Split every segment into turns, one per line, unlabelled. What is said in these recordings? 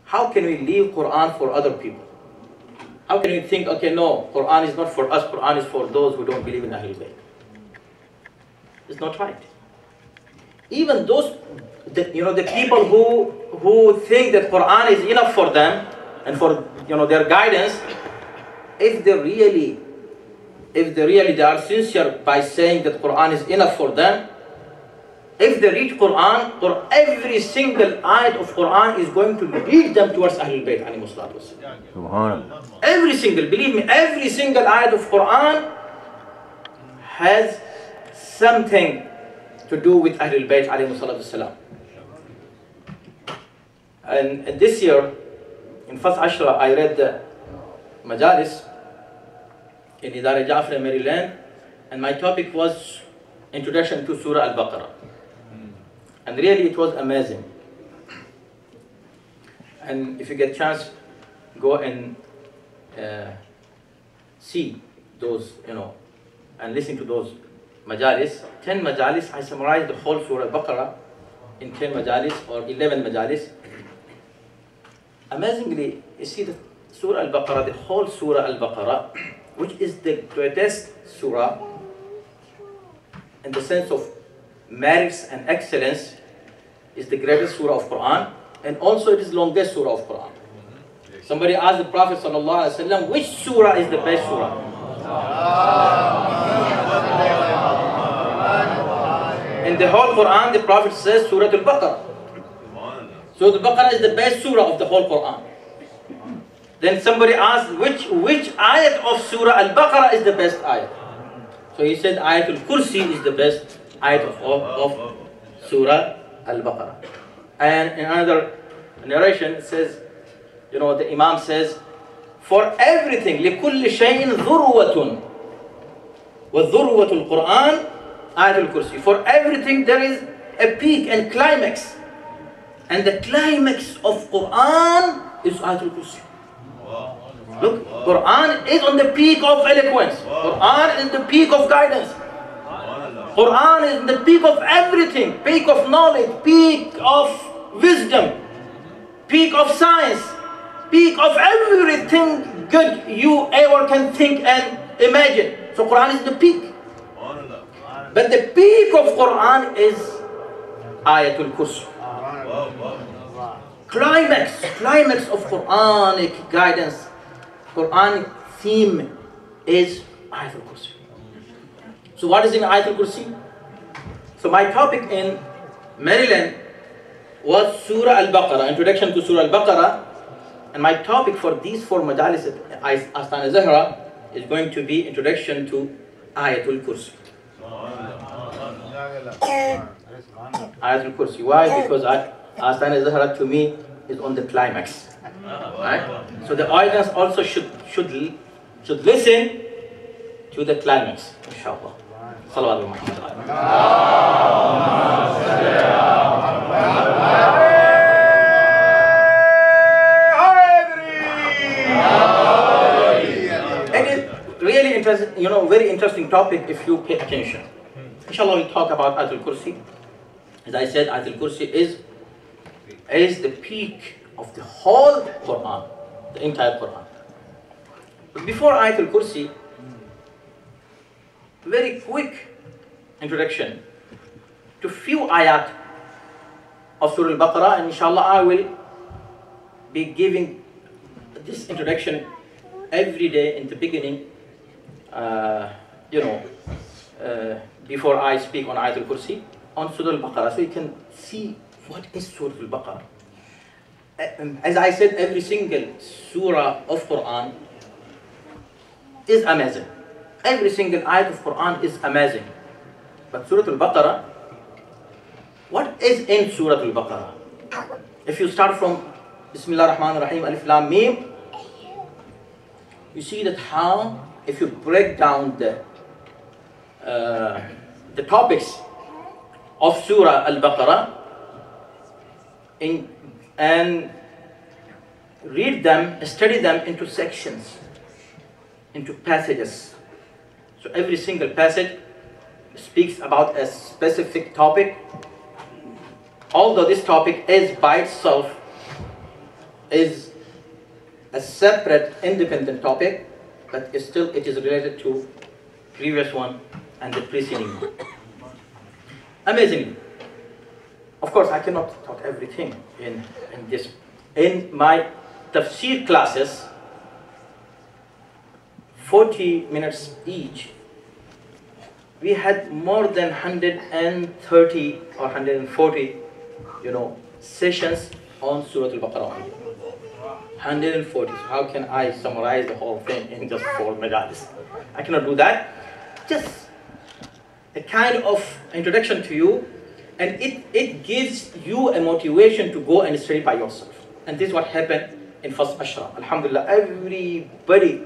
How can we leave Quran for other people? How can we think, okay, no, Quran is not for us, Quran is for those who don't believe in Ahlul Bayt? It's not right. Even those, the people who think that Quran is enough for them and for their guidance, if they really are sincere by saying that Quran is enough for them, if they read Quran, or every single ayat of Quran is going to lead them towards Ahlul Bayt alayhi salatu wassalam. Every single, believe me, every single ayat of Quran has something to do with Ahlul Bayt alayhi salatu wassalam. And this year, in first Ashra, I read the Majalis in Idara Jafra, Maryland, and my topic was Introduction to Surah Al-Baqarah. And really it was amazing. And if you get a chance, go and see those, and listen to those majalis. 10 majalis, I summarized the whole Surah Al-Baqarah in 10 majalis or 11 majalis. Amazingly, you see the Surah Al-Baqarah, the whole Surah Al-Baqarah, which is the greatest surah in the sense of merits and excellence, is the greatest surah of Quran, and also it is longest surah of Quran. Somebody asked the Prophet ﷺ, which surah is the best surah? In the whole Quran, the Prophet says Surah Al-Baqarah. Surah Al-Baqarah is the best surah of the whole Quran. Then somebody asked, which ayat of Surah Al-Baqarah is the best ayat? So he said Ayatul Kursi is the best ayat of Surah Al-Baqarah. And in another narration it says, the Imam says, for everything, لِكُلِّ شَيْءٍ ذُرْوَةٌ وَذُرْوَةُ الْقُرْآنِ Ayatul Kursi. For everything there is a peak and climax. And the climax of Quran is Ayatul Kursi. Look, Quran is on the peak of eloquence. Quran is the peak of guidance. Quran is the peak of everything. Peak of knowledge, peak of wisdom, peak of science, peak of everything good you ever can think and imagine. So Quran is the peak. But the peak of Quran is Ayatul Kursi. Climax of Quranic guidance, Quranic theme is Ayatul Kursi. So what is in Ayatul Kursi? So my topic in Maryland was Surah Al-Baqarah, Introduction to Surah Al-Baqarah, and my topic for these 4 majalis at Astana Zahra is going to be Introduction to Ayatul Kursi. Ayatul Kursi. Why? Because Astana Zahra to me is on the climax. Right? So the audience also should listen to the climax, inshallah. Salawat Muhammad. It is really interesting, very interesting topic if you pay attention. Inshallah, we talk about Ayatul Kursi. As I said, Ayatul Kursi is the peak of the whole Quran, the entire Quran. But before Ayatul Kursi, very quick introduction to few ayat of Surah Al-Baqarah, and inshallah I will be giving this introduction every day in the beginning, before I speak on Ayatul Kursi, on Surah Al-Baqarah, so you can see what is Surah Al-Baqarah. As I said, every single surah of Quran is amazing. Every single ayat of Quran is amazing. But Surah Al-Baqarah, what is in Surah Al-Baqarah? If you start from Bismillah ar-Rahman ar-Rahim, Alif Lam Mim, you see that how, if you break down the topics of Surah Al-Baqarah and read them, study them into sections, into passages. So every single passage speaks about a specific topic, although this topic is by itself, is a separate independent topic, but still it is related to previous one and the preceding one. Amazingly. Of course, I cannot talk everything in this. In my tafsir classes, 40 minutes each, we had more than 130 or 140, sessions on Surah Al-Baqarah. 140. So how can I summarize the whole thing in just 4 majalis? I cannot do that. Just a kind of introduction to you, and it gives you a motivation to go and study by yourself. And this is what happened in first Ashra. Alhamdulillah, everybody,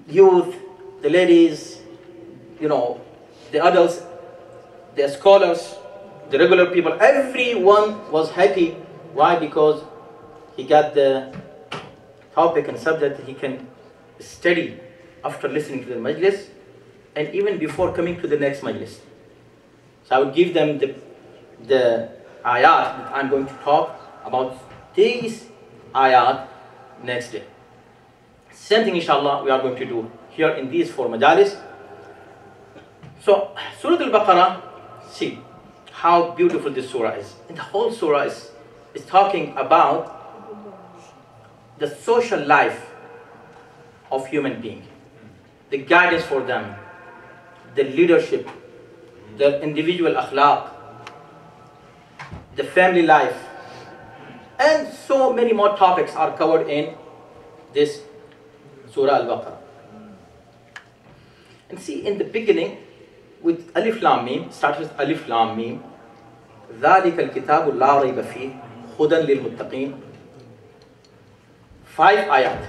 youth, the ladies, the adults, the scholars, the regular people, everyone was happy. Why? Because he got the topic and subject that he can study after listening to the majlis, and even before coming to the next majlis. So I would give them the ayat that I'm going to talk about, these ayat next day. Same thing, inshallah, we are going to do here in these 4 majalis. So Surah Al-Baqarah, see how beautiful this surah is. And the whole surah is talking about the social life of human beings, the guidance for them, the leadership, the individual akhlaq, the family life, and so many more topics are covered in this Surah Al-Baqarah. And see, in the beginning, with Alif Lam Mim, starts with Alif Lam Mim, ذَلِكَ الْكِتَابُ لَا رَيْبَ فِيهِ هُدًى لِلْمُتَّقِينَ. 5 ayat.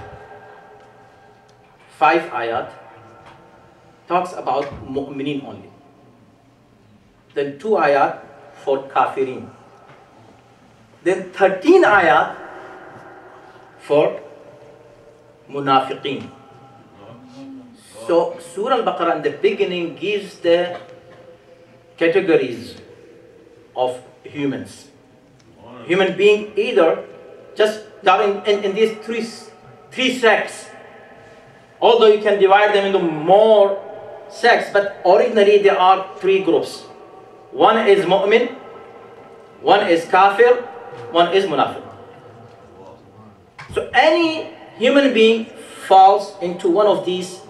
5 ayat talks about mu'minin only. Then 2 ayat for kafirin. Then 13 ayat for munafiqeen. So Surah Al-Baqarah in the beginning gives the categories of humans. Human being either just in these three sects. Although you can divide them into more sects, but originally there are 3 groups. One is mu'min, one is kafir, one is munafiq. So any human being falls into one of these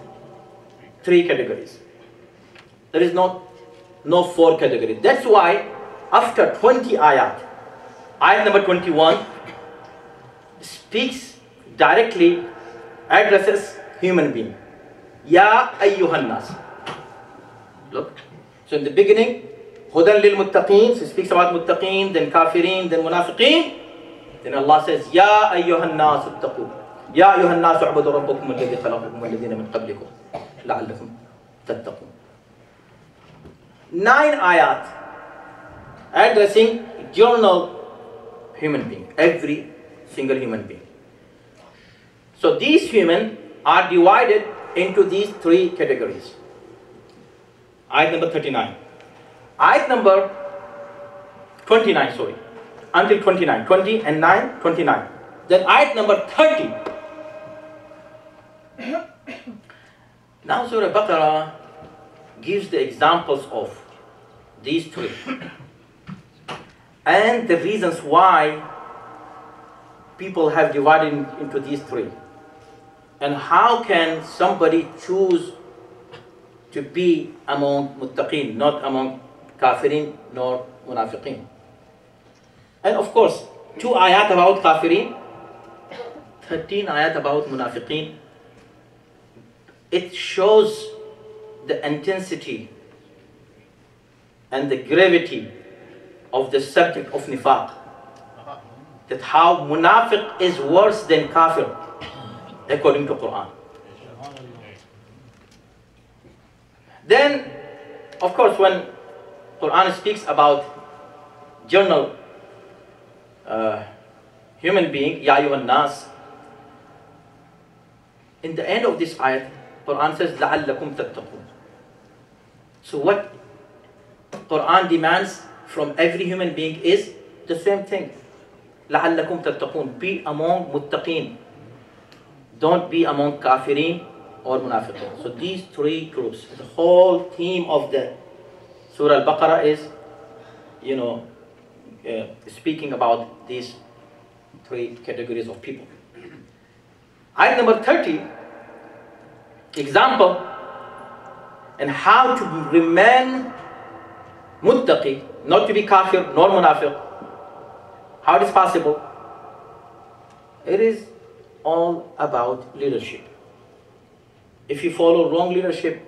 3 categories. There is no 4 categories. That's why after 20 ayat, ayat number 21 speaks directly, addresses human being. Ya ayyuhan nas. Look. So in the beginning, hudan lil muttaqeen, so it speaks about muttaqeen, then kafirin, then munafiqeen. Then Allah says, Ya ayyuhan nas uttaqu. Ya ayyuhan nas u'budu rabbakum alladhi khalaqakum walladhina min qablikum la'allakum tattaqun. 9 ayat addressing general human being, every single human being. So these human are divided into these 3 categories. Ayat number 39. Ayat number 29, sorry. Until 29. 20 and 9, 29. Then ayat number 30. Now Surah Baqarah gives the examples of these 3. And the reasons why people have divided into these 3. And how can somebody choose to be among muttaqeen, not among kafirin nor munafiqeen. And of course, 2 ayat about kafirin, 13 ayat about munafiqeen. It shows the intensity and the gravity of the subject of nifaq. That how munafiq is worse than kafir, according to Quran. Then, of course, when Quran speaks about general human being, Ya ayyuhan nas, in the end of this ayat, Quran says, لَعَلَّكُمْ تَتَّقُونَ. So what Quran demands from every human being is the same thing. لَعَلَّكُمْ تَتَّقُونَ. Be among muttaqeen. Don't be among kafirin or munafiqeen. So these three groups, the whole theme of the Surah Al-Baqarah is, speaking about these three categories of people. Ayat number 30, example, and how to remain muttaqi, not to be kafir nor munafiq. How it is possible? It is all about leadership. If you follow wrong leadership,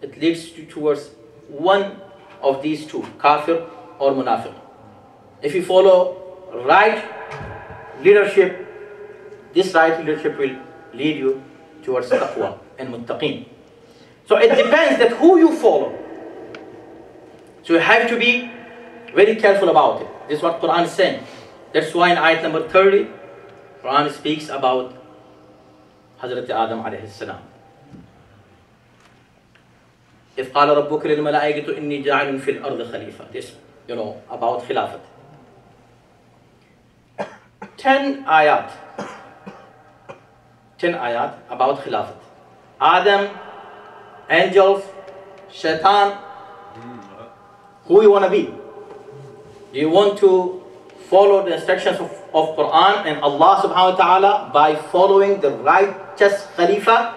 it leads you towards one of these two, kafir or munafiq. If you follow right leadership, this right leadership will lead you towards taqwa and muttaqeen. So it depends that who you follow. So you have to be very careful about it. This is what Quran is saying. That's why in ayat number 30, Quran speaks about Hazrat Adam alayhi salam. إِذْ قَالَ رَبُّكَ لِلْمَلَائِكَةِ إِنِّي جَاعِلٌ فِي الْأَرْضِ خَلِيفَةً. This, about Khilafat. 10 ayat about Khilafat. Adam, angels, shaitan. Who you want to be? Do you want to follow the instructions of Quran and Allah subhanahu wa ta'ala by following the righteous Khalifa?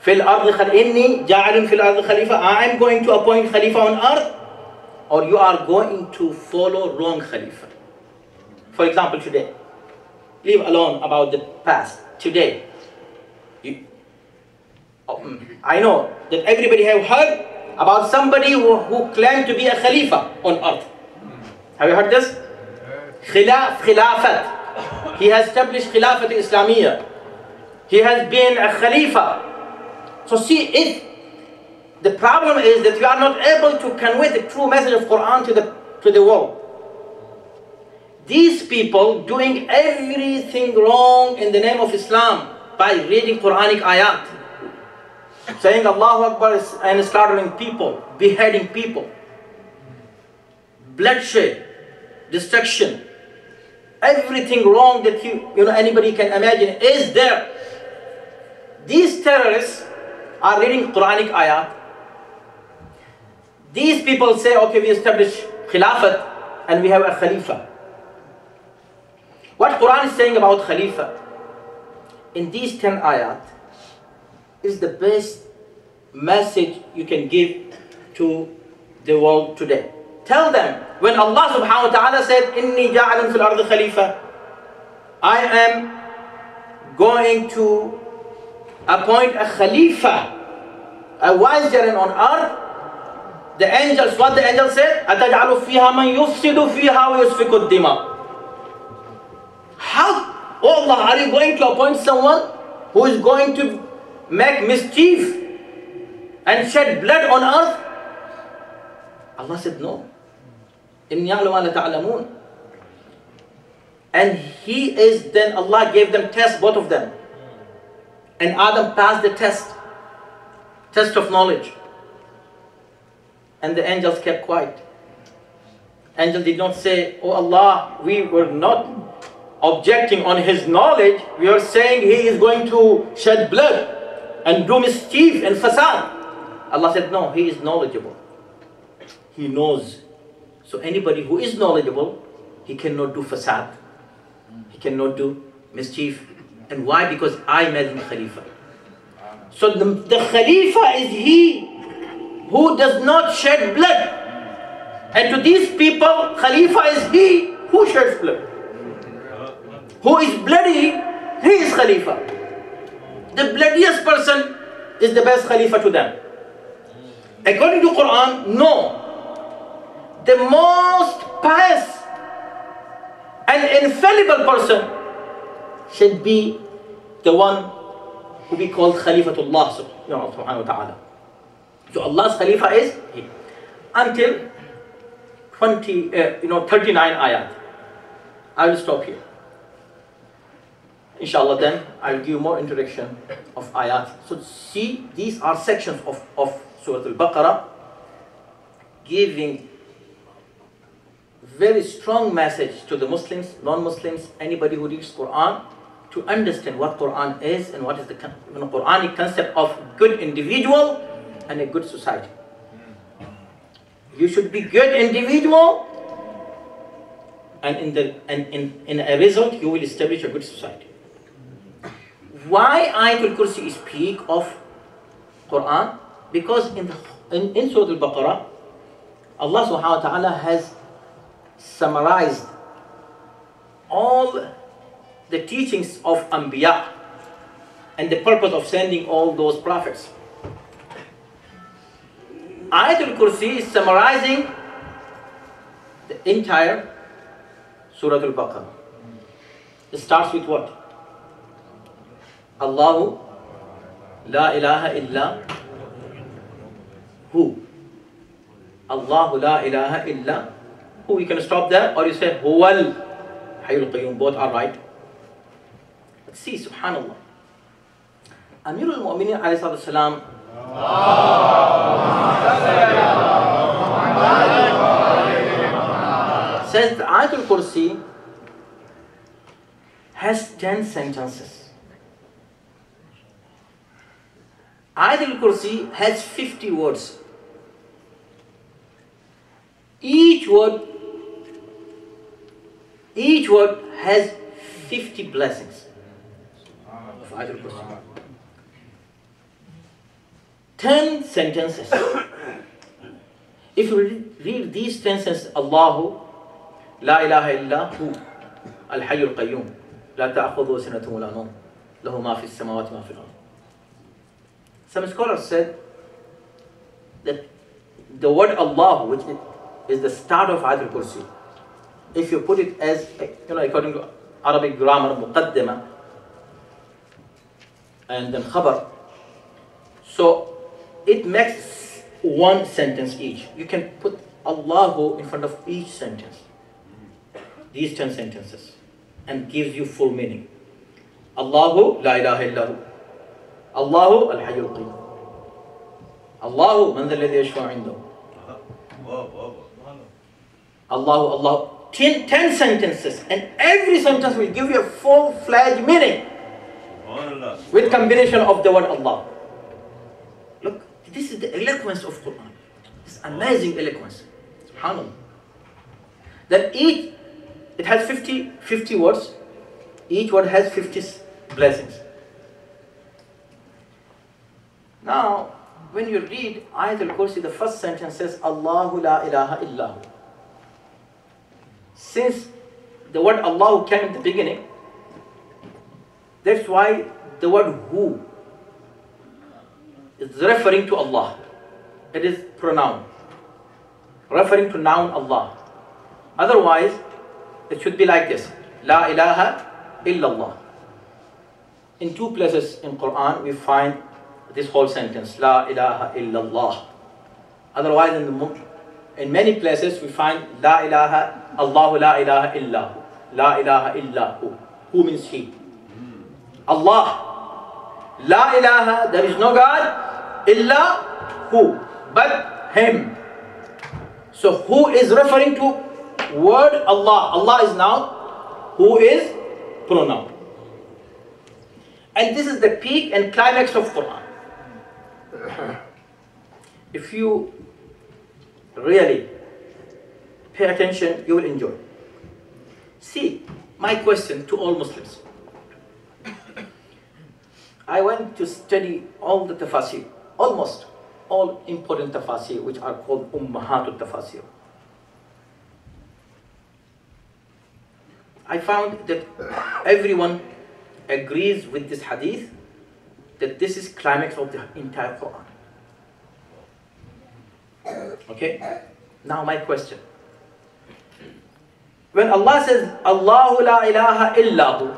Fil ardi inni ja'alun fil ardi khalifa. I am going to appoint Khalifa on earth. Or you are going to follow wrong Khalifa. For example, today, leave alone about the past. Today, I know that everybody have heard about somebody who claimed to be a Khalifa on earth. Have you heard this? Khilafat. He has established Khilafat Islamiyya. He has been a Khalifa. So see, if the problem is that you are not able to convey the true message of Quran to the world. These people doing everything wrong in the name of Islam by reading Quranic ayat, saying Allahu Akbar and slaughtering people, beheading people, bloodshed, destruction, everything wrong that anybody can imagine is there. These terrorists are reading Quranic ayat. These people say, okay, we establish Khilafat and we have a Khalifa. What Quran is saying about Khalifa in these 10 ayat is the best message you can give to the world today. Tell them, when Allah subhanahu wa ta'ala said, Inni ja'alun fil ardi khalifa, I am going to appoint a Khalifa, a vicegerent on earth. The angels, what the angel said? أَتَجْعَلُ فِيهَا مَنْ يُفْسِدُ فِيهَا وَيُسْفِكُ الدِّمَاءَ. How, oh Allah, are you going to appoint someone who is going to make mischief and shed blood on earth? Allah said no. إِنِّي أَعْلَمُ مَا لَا تَعْلَمُونَ. And he is, then Allah gave them tests, both of them. And Adam passed the test of knowledge. And the angels kept quiet. Angels did not say, oh Allah, we were not objecting on his knowledge. We are saying he is going to shed blood and do mischief and fasad. Allah said, no, he is knowledgeable. He knows. So anybody who is knowledgeable, he cannot do fasad. He cannot do mischief. And why? Because I made him Khalifa. So the Khalifa is he who does not shed blood. And to these people, Khalifa is he who sheds blood. Who is bloody, he is Khalifa. The bloodiest person is the best Khalifa to them. According to Quran, no. The most pious and infallible person should be the one who we call Khalifatullah subhanahu wa ta'ala. So Allah's Khalifa is he. Until 39 ayat. I will stop here. Inshallah, then I will give you more introduction of ayat. So see, these are sections of Surah Al-Baqarah giving very strong message to the Muslims, non-Muslims, anybody who reads Quran, to understand what Quran is and what is the Quranic concept of good individual and a good society. You should be good individual, and in a result you will establish a good society. Why Ayatul Kursi is peak of Quran? Because in Surah Al-Baqarah, Allah subhanahu wa ta'ala has summarized all the teachings of Anbiya and the purpose of sending all those prophets. Ayatul Kursi is summarizing the entire Surah Al-Baqarah. It starts with what? Allahu la ilaha illa hu. Allahu la ilaha illa hu. You can stop there, or you say Huwal Hayyul Qayyum. Both are right. Let's see, subhanallah. Amirul Mu'minin alayhi salatu wasalam says the Ayatul Kursi has 10 sentences. Ayatul Kursi has 50 words. Each word has 50 blessings of Ayatul Kursi. 10 sentences. If you read these 10 sentences, Allahu la ilaha illa hu al-hayyul qayyum la ta'khudhuhu sinatun wa la nawm lahu ma fi as-samawati wa ma fi al-ard. Some scholars said that the word Allah, which is the start of Ayatul Kursi, if you put it as, according to Arabic grammar, muqaddima and then khabar, so it makes one sentence each. You can put Allahu in front of each sentence, these 10 sentences, and gives you full meaning. Allahu la ilaha illahu. Allahu al-hayyul qayyum. Allahu man dha alladhi yashfa'u 'indahu. Allah. 10 sentences, and every sentence will give you a full-fledged meaning with combination of the word Allah. Look, this is the eloquence of Quran. This amazing eloquence. SubhanAllah. Then it has 50 words. Each word has 50 blessings. Now, when you read Ayatul Kursi, the first sentence says, Allahu la ilaha illahu. Since the word Allah came in the beginning, that's why the word who is referring to Allah. It is pronoun, referring to noun Allah. Otherwise, it should be like this: La ilaha illallah. In 2 places in Quran, we find this whole sentence, La ilaha illallah. Otherwise, in many places, we find La ilaha, Allahu la ilaha illahu. La ilaha illahu. Who means He? Allah. La ilaha, there is no God, illa who, but Him. So who is referring to word Allah? Allah is noun, who is pronoun. And this is the peak and climax of Quran. If you really pay attention, you will enjoy. See, my question to all Muslims. I went to study all the tafasir, almost all important tafasir, which are called Ummahatul Tafasir. I found that everyone agrees with this hadith, that this is climax of the entire Quran. Okay? Now my question. When Allah says, Allahu la ilaha illahu,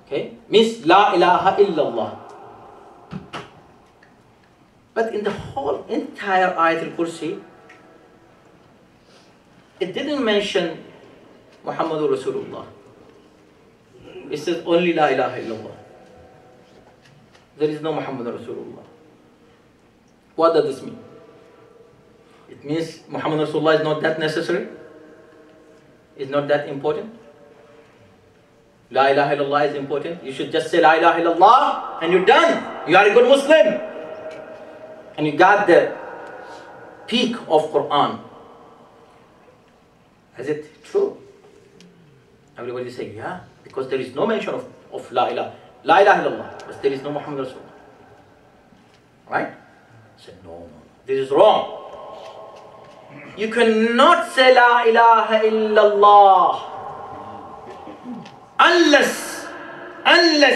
okay, means la ilaha illallah. But in the whole entire Ayatul Kursi, it didn't mention Muhammadur Rasulullah. It says only la ilaha illallah. There is no Muhammadur Rasulullah. What does this mean? It means Muhammad Rasulullah is not that necessary? Is not that important? La ilaha illallah is important. You should just say La ilaha illallah and you're done. You are a good Muslim. And you got the peak of Quran. Is it true? Everybody say, yeah, because there is no mention of La ilaha illallah, but there is no Muhammad Rasulullah. Right? I said, no, this is wrong. You cannot say La ilaha illallah unless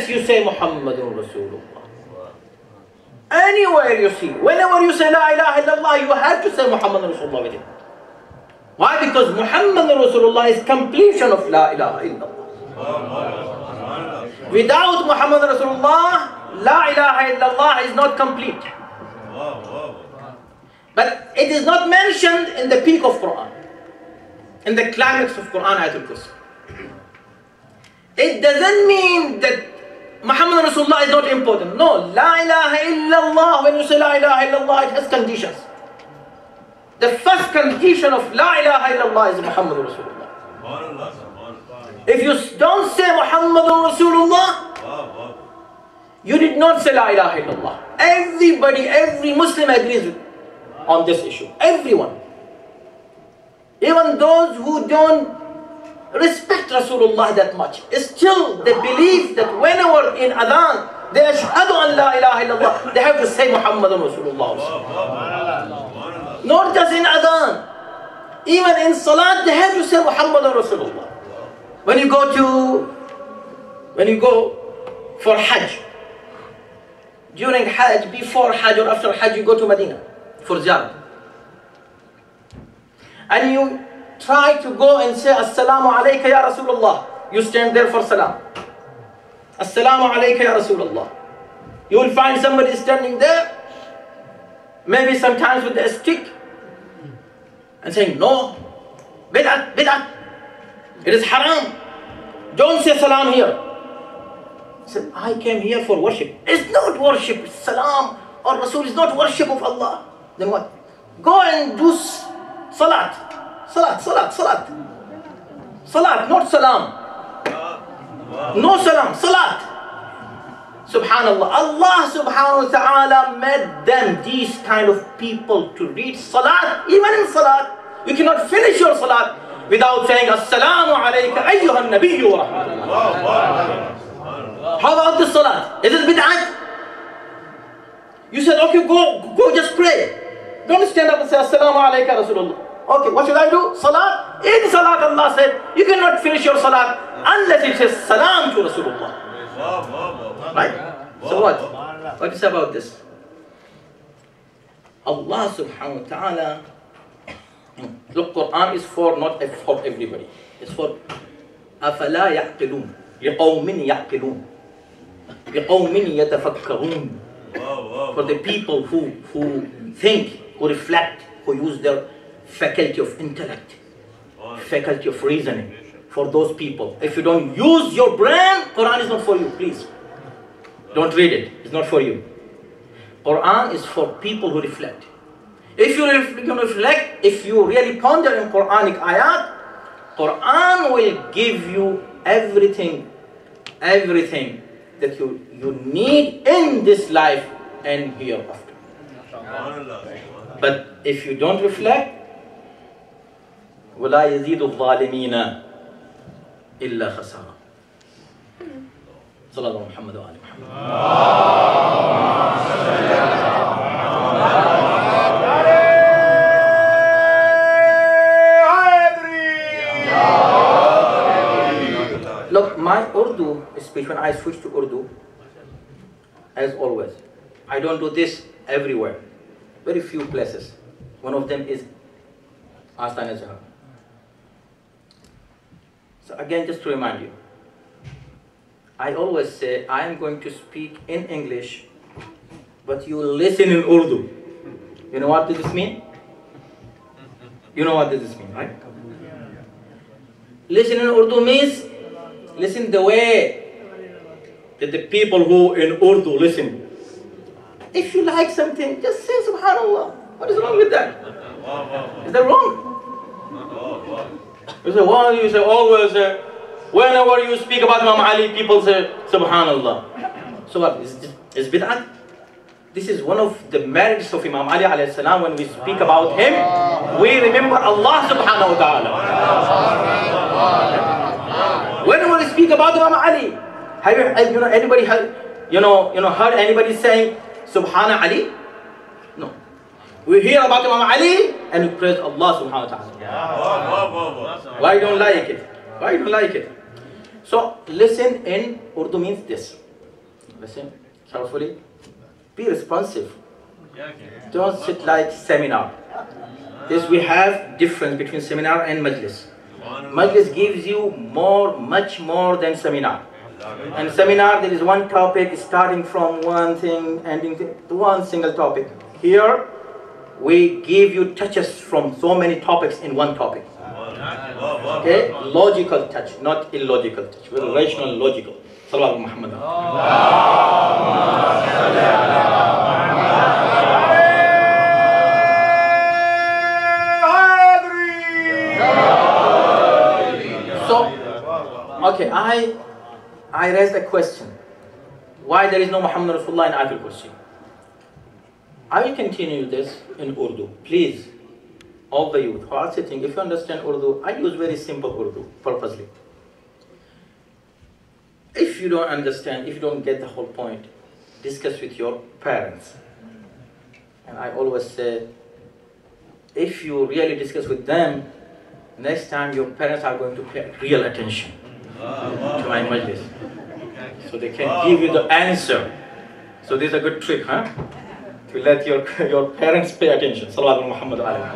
you say Muhammadun Rasulullah. Anywhere you see, whenever you say La ilaha illallah, you have to say Muhammadun Rasulullah with it. Why? Because Muhammadun Rasulullah is completion of La ilaha illallah. Without Muhammadun Rasulullah, La ilaha illallah is not complete. But it is not mentioned in the peak of Quran, in the climax of Quran, Ayatul Kursi. It doesn't mean that Muhammad Rasulullah is not important. No, La ilaha illallah, when you say La ilaha illallah, it has conditions. The first condition of La ilaha illallah is Muhammad Rasulullah. If you don't say Muhammad Rasulullah, you did not say La ilaha illallah. Everybody, every Muslim agrees on this issue. Everyone. Even those who don't respect Rasulullah that much, still they believe that whenever in adhan they ashhadu an la ilaha illallah, they have to say Muhammadun Rasulullah. Not just in adhan, even in salat they have to say Muhammadun Rasulullah. When you go for Hajj, during Hajj, before Hajj or after Hajj, you go to Medina for Ziyarah, and you try to go and say Assalamu alayka ya Rasulullah. You stand there for salam. Assalamu alayka ya Rasulullah. You will find somebody standing there, maybe sometimes with a stick, and saying, no, bid'at, bid'at. It is haram. Don't say salam here. He said, I came here for worship. It's not worship. Salam or Rasul is not worship of Allah. Then what? Go and do salat. Salat, salat, salat. Salat, not salam. No salam, salat. Subhanallah. Allah subhanahu wa ta'ala made them, these kind of people, to read salat. Even in salat, you cannot finish your salat without saying Assalamu alayka ayyuhan nabiyyu wa rahmatullah. How about the salat? Is it bid'at? You said, okay, go just pray. Don't stand up and say Assalamu alayka Rasulullah. Okay, what should I do? Salat? In salat, Allah said, you cannot finish your salat unless it says salam to Rasulullah. Right? So what? What is about this? Allah subhanahu wa ta'ala, look, Quran is for not for everybody. It's for أَفَلَا يَعْقِلُونَ لِقَوْمٍ يَعْقِلُونَ لِقَوْمٍ يَتَفَكَّرُونَ. For the people who think, who reflect, who use their faculty of intellect, faculty of reasoning. For those people, if you don't use your brain, Quran is not for you, please. Don't read it, it's not for you. Quran is for people who reflect. If you reflect, if you really ponder in Quranic ayat, Quran will give you everything that you need in this life and hereafter. But if you don't reflect, وَلَا يَزِيدُ الظَّالِمِينَ إِلَّا خَسَارًا. صلى الله محمد وآل محمد. Look, my Urdu speech, when I switch to Urdu, as always, I don't do this everywhere. Very few places. One of them is Astana Zahar. So again, just to remind you, I always say I am going to speak in English, but you listen in Urdu. You know what does this mean? You know what does this mean, right? Listen in Urdu means listen the way that the people who in Urdu listen. If you like something, just say Subhanallah. What is wrong with that? Is that wrong? You say, why you say always, whenever you speak about Imam Ali, people say, Subhanallah. So what, is bid'ah? This is one of the merits of Imam Ali alayhi salam. When we speak about him, we remember Allah subhanahu wa ta'ala. Whenever we speak about Imam Ali, have you anybody heard anybody saying Subhana Ali? No. We hear about Imam Ali and we praise Allah subhanahu wa ta'ala. Why don't like it? Why don't like it? So listen in Urdu means this. Listen carefully. Be responsive. Don't sit like seminar. This we have difference between seminar and majlis. Majlis gives you much more than seminar. And seminar, there is one topic starting from one thing, ending to one single topic. Here, we give you touches from so many topics in one topic. Okay? Logical touch, not illogical touch. Very rational, logical. Salawat Muhammad. So, okay, I raised a question. Why there is no Muhammad Rasulullah in Ayatul Kursi? I will continue this in Urdu. Please, all the youth who are sitting, if you understand Urdu, I use very simple Urdu purposely. If you don't understand, if you don't get the whole point, discuss with your parents. And I always say, if you really discuss with them, next time your parents are going to pay real attention to my majlis. So they can give you the answer. So this is a good trick, huh? To let your parents pay attention. Salawat Muhammad alayhi.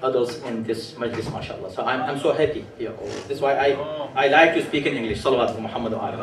others in this majlis, mashallah. So I'm so happy here. This is why I like to speak in English. Salawat Muhammad alayhi.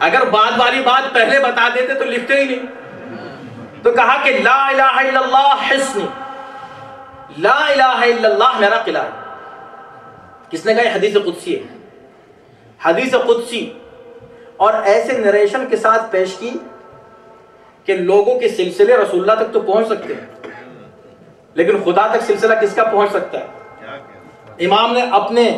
اگر بعد والی بات پہلے بتا دیتے تو لکھتے ہی نہیں. تو کہا کہ لا الہ الا اللہ حصنی، لا الہ الا اللہ میرا قلعہ ہے. کس نے کہا؟ یہ حدیث قدسی ہے. حدیث قدسی، اور ایسے نریشن کے ساتھ پیش کی کہ لوگوں کے سلسلے رسول اللہ تک تو پہنچ سکتے ہیں، لیکن خدا تک سلسلہ کس کا پہنچ سکتا ہے؟ امام نے اپنے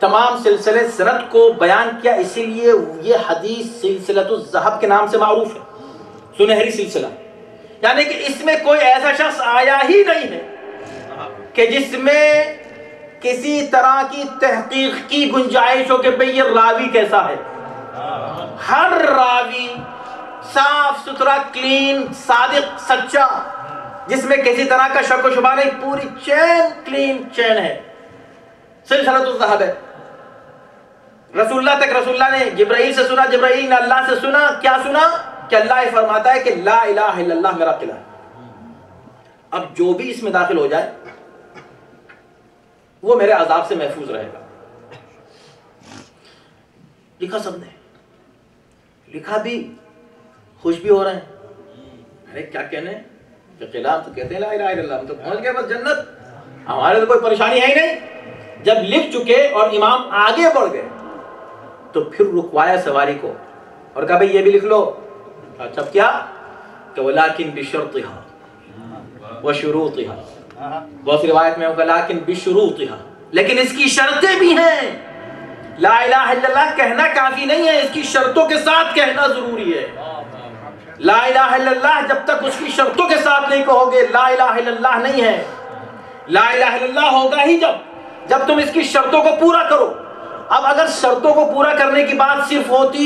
تمام سلسلے سند کو بیان کیا، اسی لیے یہ حدیث سلسلۃ الذہب کے نام سے معروف ہے، سنہری سلسلہ. یعنی کہ اس میں کوئی ایسا شخص آیا ہی نہیں ہے کہ جس میں کسی طرح کی تحقیق کی گنجائش ہو کہ بھئی یہ راوی کیسا ہے. ہر راوی صاف ستھرا، کلین، صادق، سچا، جس میں کسی طرح کا شک و شبہ نہیں، پوری چین کلین چین ہے، سلسلۃ الذہب ہے. رسول اللہ تک رسول اللہ نے جبرائیل سے سنا، جبرائیل نے اللہ سے سنا. کیا سنا؟ کہ اللہ فرماتا ہے کہ لا الہ الا اللہ میرا قلعہ ہے. اب جو بھی اس میں داخل ہو جائے وہ میرے عذاب سے محفوظ رہے گا. لکھا سب نے، لکھا بھی، خوش بھی ہو رہے ہیں. ارے کیا کہنے کہ قلعہ، تو کہتے ہیں لا الہ الا اللہ، ہم تو پہنچ گئے بس جنت، ہمارے تو کوئی پریشانی ہے ہی نہیں. جب لکھ چکے اور امام آگے بڑھ گئے تو پھر رکوایا سواری کو اور کہا بھئی یہ بھی لکھ لو. اچھا کیا؟ کہ ولیکن بشرطها وشروطها. بہت سی روایت میں ہوگا لیکن بشروطها، لیکن اس کی شرطیں بھی ہیں. لا الہ الا اللہ کہنا کافی نہیں ہے، اس کی شرطوں کے ساتھ کہنا ضروری ہے. لا الہ الا اللہ جب تک اس کی شرطوں کے ساتھ نہیں کہو گے لا الہ الا اللہ نہیں ہے. لا الہ الا اللہ ہوگا ہی جب تم اس کی شرطوں کو پورا کرو. اب اگر شرطوں کو پورا کرنے کی بات صرف ہوتی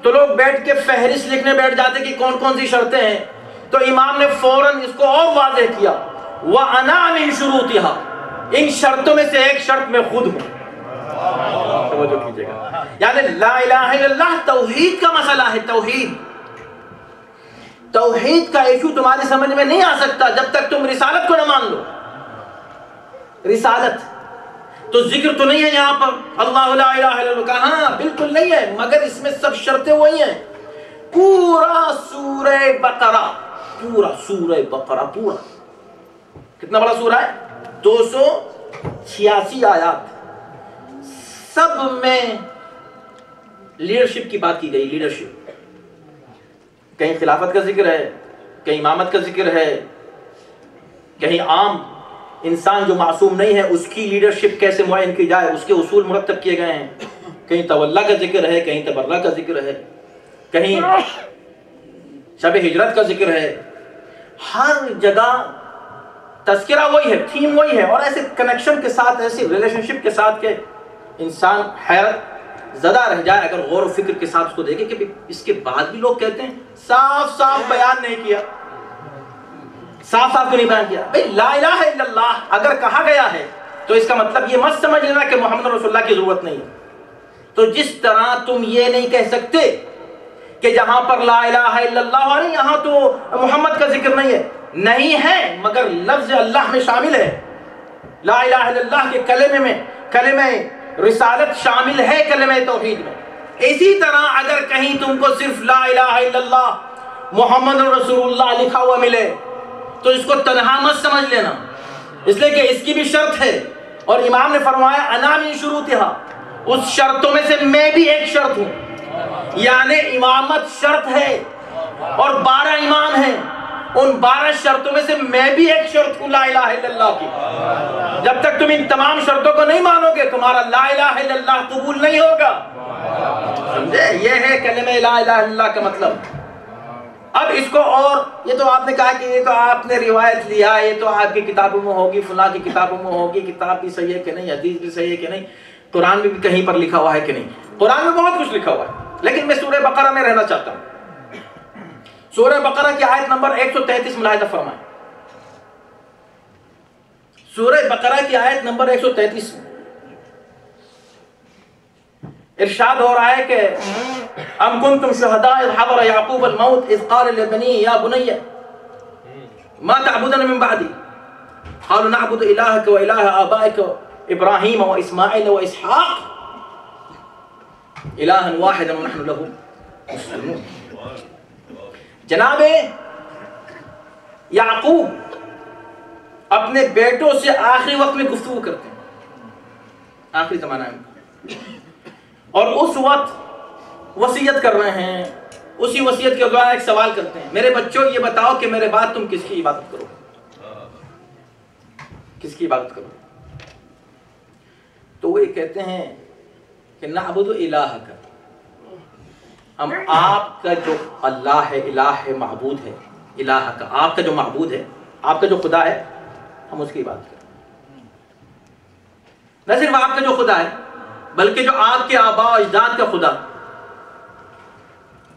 تو لوگ بیٹھ کے فہرست لکھنے بیٹھ جاتے کہ کون کون سی شرطیں ہیں. تو امام نے فوراً اس کو اور واضح کیا، وَأَنَا مِن شُرُوطِهَا، ان شرطوں میں سے ایک شرط میں خود ہوں. توجہ کیجئے گا، یعنی لا الہ الا اللہ توحید کا مسئلہ ہے. توحید کا ایشو تمہاری سمجھ میں نہیں آ سکتا جب تک تم رسالت کو نہ مان لو. رسالت تو ذکر تو نہیں ہے یہاں پر اللہ لا الہ الا اللہ کا، ہاں بالکل نہیں ہے، مگر اس میں سب شرطیں وہی ہیں. پورا سورہ بقرہ، پورا سورہ بقرہ، پورا کتنا بڑا سورہ ہے؟ 286 آیات، سب میں لیڈرشپ کی بات کی گئی. لیڈرشپ، کہیں خلافت کا ذکر ہے، کہیں امامت کا ذکر ہے، کہیں عام انسان جو معصوم نہیں ہے اس کی لیڈرشپ کیسے معین کی جائے اس کے اصول مرتب کیے گئے ہیں. کہیں تولا کا ذکر ہے، کہیں تبرہ کا ذکر ہے، کہیں شب ہجرت کا ذکر ہے. ہر جگہ تذکرہ وہی ہے، تھیم وہی ہے، اور ایسے کنیکشن کے ساتھ، ایسی ریلیشن شپ کے ساتھ کہ انسان حیرت زدہ رہ جائے اگر غور و فکر کے ساتھ اس کو دیکھے کہ اس کے بعد بھی لوگ کہتے ہیں صاف صاف بیان نہیں کیا. صاف صاف کو نہیں بیان کیا. بھئی لا الہ الا اللہ اگر کہا گیا ہے تو اس کا مطلب یہ مت سمجھ لینا کہ محمد رسول اللہ کی ضرورت نہیں ہے. تو جس طرح تم یہ نہیں کہہ سکتے کہ جہاں پر لا الہ الا اللہ نہیں یہاں تو محمد کا ذکر نہیں ہے. نہیں ہے، مگر لفظ اللہ میں شامل ہے. لا الہ الا اللہ کے کلمے میں کلمہ رسالت شامل ہے، کلمہ توحید میں. اسی طرح اگر کہیں تم کو صرف لا الہ الا اللہ محمد رسول اللہ لکھا ہوا ملے تو اس کو تنہا مت سمجھ لینا، اس لیے کہ اس کی بھی شرط ہے. اور امام نے فرمایا انا من شروطہا، اس شرطوں میں سے میں بھی ایک شرط ہوں. یعنی امامت شرط ہے اور 12 امام ہیں، ان 12 شرطوں میں سے میں بھی ایک شرط ہوں لا الہ الا اللہ کی. جب تک تم ان تمام شرطوں کو نہیں مانو گے تمہارا لا الہ الا اللہ قبول نہیں ہوگا. سمجھے؟ یہ ہے کلمہ لا الہ الا اللہ کا مطلب. اب اس کو، اور یہ تو آپ نے کہا کہ یہ تو آپ نے روایت لیا، یہ تو آپ کی کتابوں میں ہوگی، فلاں کی کتابوں میں ہوگی. کتاب بھی صحیح ہے کہ نہیں، حدیث بھی صحیح ہے کہ نہیں، قرآن میں بھی کہیں پر لکھا ہوا ہے کہ نہیں. قرآن میں بہت کچھ لکھا ہوا ہے، لیکن میں سورہ بقرہ میں رہنا چاہتا ہوں. سورہ بقرہ کی آیت نمبر 133 ملاحظہ فرمائیں. سورہ بقرہ کی آیت نمبر 133 ارشاد ہو رہا ہے کہ ام کنتم شہداء اذ حضر یعقوب الموت اذ قال لبنیہ یا بنی ما تعبدون من بعدی قالوا نعبد الہک و الہ آبائک ابراہیم و اسماعیل و اسحاق الہا واحدا ونحن له جناب یعقوب اپنے بیٹوں سے آخری وقت میں گفتگو کرتے ہیں، آخری زمانہ میں، اور اس وقت وصیت کر رہے ہیں. اسی وصیت کے دوران ایک سوال کرتے ہیں، میرے بچوں یہ بتاؤ کہ میرے بعد تم کس کی عبادت کرو، کس کی عبادت کرو؟ تو وہ یہ کہتے ہیں کہ نعبد الہک، ہم آپ کا جو اللہ ہے، الہ ہے، معبود ہے، الہک، آپ کا جو معبود ہے، آپ کا جو خدا ہے، ہم اس کی عبادت کریں. نہ صرف آپ کا جو خدا ہے بلکہ جو آپ کے آباء و اجداد کا خدا،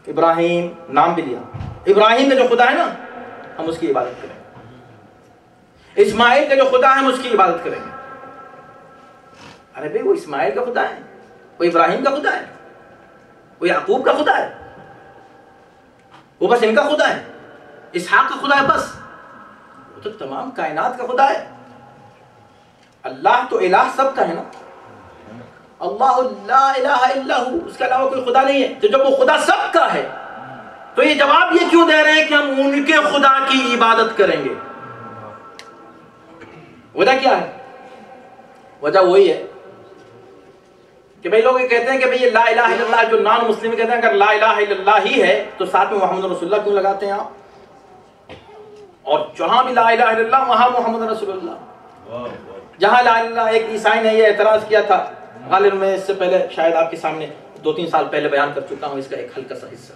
ابراہیم نام بھی لیا، ابراہیم کا جو خدا ہے نا، ہم اس کی عبادت کریں. اسماعیل کا جو خدا ہے ہم اس کی عبادت کریں گے. ارے بھائی وہ اسماعیل کا خدا ہے، وہ ابراہیم کا خدا ہے، وہ یعقوب کا خدا ہے، وہ بس ان کا خدا ہے، اسحاق کا خدا ہے بس؟ وہ تو تمام کائنات کا خدا ہے. اللہ تو الہ سب کا ہے نا، اللہ لا الہ الا ہو، اس کے علاوہ کوئی خدا نہیں ہے. تو جب وہ خدا سب کا ہے تو یہ جواب یہ کیوں دے رہے ہیں کہ ہم ان کے خدا کی عبادت کریں گے؟ وجہ کیا ہے؟ وجہ وہی ہے کہ بھئی لوگ یہ کہتے ہیں کہ بھئی یہ لا الہ الا اللہ جو نان مسلم کہتے ہیں، اگر لا الہ الا اللہ ہی ہے تو ساتھ میں محمد رسول اللہ کیوں لگاتے ہیں آپ؟ اور جہاں بھی لا الہ الا اللہ وہاں محمد رسول اللہ. جہاں لا الہ الا اللہ، ایک عیسائی نے یہ اعتراض کیا تھا، غالب میں اس سے پہلے شاید آپ کے سامنے 2-3 سال پہلے بیان کر چکا ہوں اس کا ایک ہلکا سا حصہ.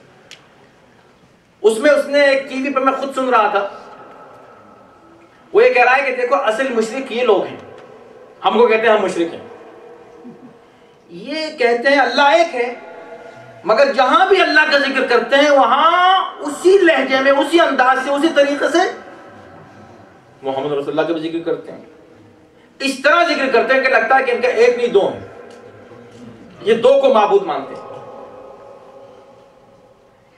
اس میں اس نے ایک ٹی وی پہ میں خود سن رہا تھا، وہ یہ کہہ رہا ہے کہ دیکھو اصل مشرک یہ لوگ ہیں، ہم کو کہتے ہیں ہم مشرک ہیں، یہ کہتے ہیں اللہ ایک ہے مگر جہاں بھی اللہ کا ذکر کرتے ہیں وہاں اسی لہجے میں، اسی انداز سے، اسی طریقے سے محمد رسول اللہ کا بھی ذکر کرتے ہیں. اس طرح ذکر کرتے ہیں کہ لگتا ہے کہ ان کا ایک نہیں دو ہیں، یہ دو کو معبود مانتے ہیں.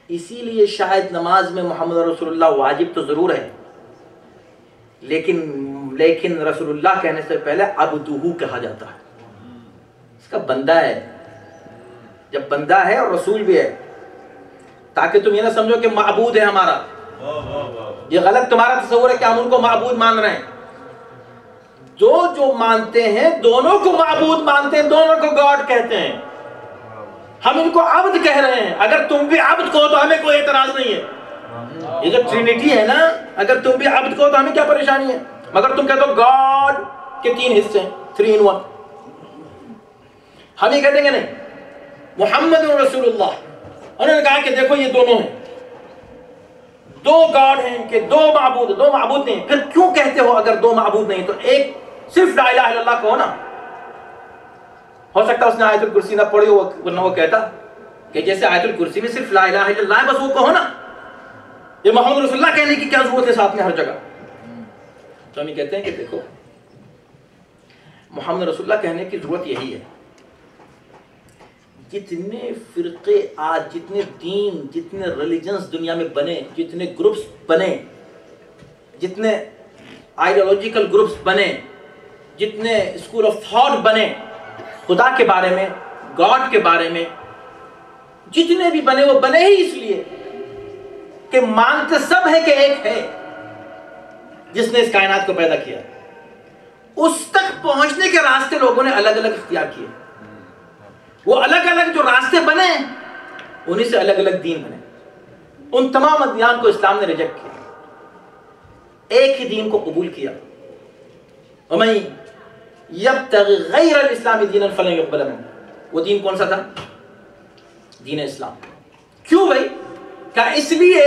اسی لیے شاید نماز میں محمد رسول اللہ واجب تو ضرور ہے، لیکن رسول اللہ کہنے سے پہلے عبدہ کہا جاتا ہے، اس کا بندہ ہے. جب بندہ ہے اور رسول بھی ہے، تاکہ تم یہ نہ سمجھو کہ معبود ہے ہمارا. یہ غلط تمہارا تصور ہے کہ ہم ان کو معبود مان رہے ہیں. جو مانتے ہیں دونوں کو معبود مانتے ہیں، دونوں کو گاڈ کہتے ہیں. ہم ان کو عبد کہہ رہے ہیں، اگر تم بھی عبد کہو تو ہمیں کوئی اعتراض نہیں ہے. یہ جو ٹرینیٹی ہے نا، اگر تم بھی عبد کہو تو ہمیں کیا پریشانی ہے؟ مگر تم کہتے ہو گاڈ کے 3 حصے ہیں، 3 in 1. ہم یہ کہتے ہیں کہ نہیں، محمد رسول اللہ. انہوں نے کہا کہ دیکھو یہ دونوں ہیں، 2 گاڈ ہیں کہ 2 معبود، 2 معبود نہیں. پھر کیوں کہتے ہو اگر 2 معبود نہیں تو ایک صرف لا الہ الا اللہ کہو نا. ہو سکتا ہے اس نے آیت الکرسی نہ پڑھی ہو، ورنہ وہ کہتا کہ جیسے آیت الکرسی میں صرف لا الہ الا اللہ ہے بس وہ کہو نا. یہ محمد رسول اللہ کہنے کی کیا ضرورت ہے ساتھ میں ہر جگہ؟ تو ہم یہ کہتے ہیں کہ دیکھو محمد رسول اللہ کہنے کی ضرورت یہی ہے. جتنے فرقے آج، جتنے دین، جتنے ریلیجنز دنیا میں بنے، جتنے گروپس بنے، جتنے آئیڈیالوجیکل گروپس بنے، جتنے اسکول آف تھاٹ بنے خدا کے بارے میں، گاڈ کے بارے میں، جتنے بھی بنے وہ بنے ہی اس لیے کہ مانتے سب ہے کہ ایک ہے جس نے اس کائنات کو پیدا کیا. اس تک پہنچنے کے راستے لوگوں نے الگ الگ اختیار کیے. وہ الگ الگ جو راستے بنے انہی سے الگ الگ دین بنے. ان تمام ادیان کو اسلام نے ریجیکٹ کیا، ایک ہی دین کو قبول کیا. وَمَن يَبْتَغِ غَيْرَ الْإِسْلَامِ دِينًا فَلَن يُقْبَلَ مِنْهُ. وہ دین کون سا تھا؟ دین اسلام. کیوں بھائی؟ کیا اس لیے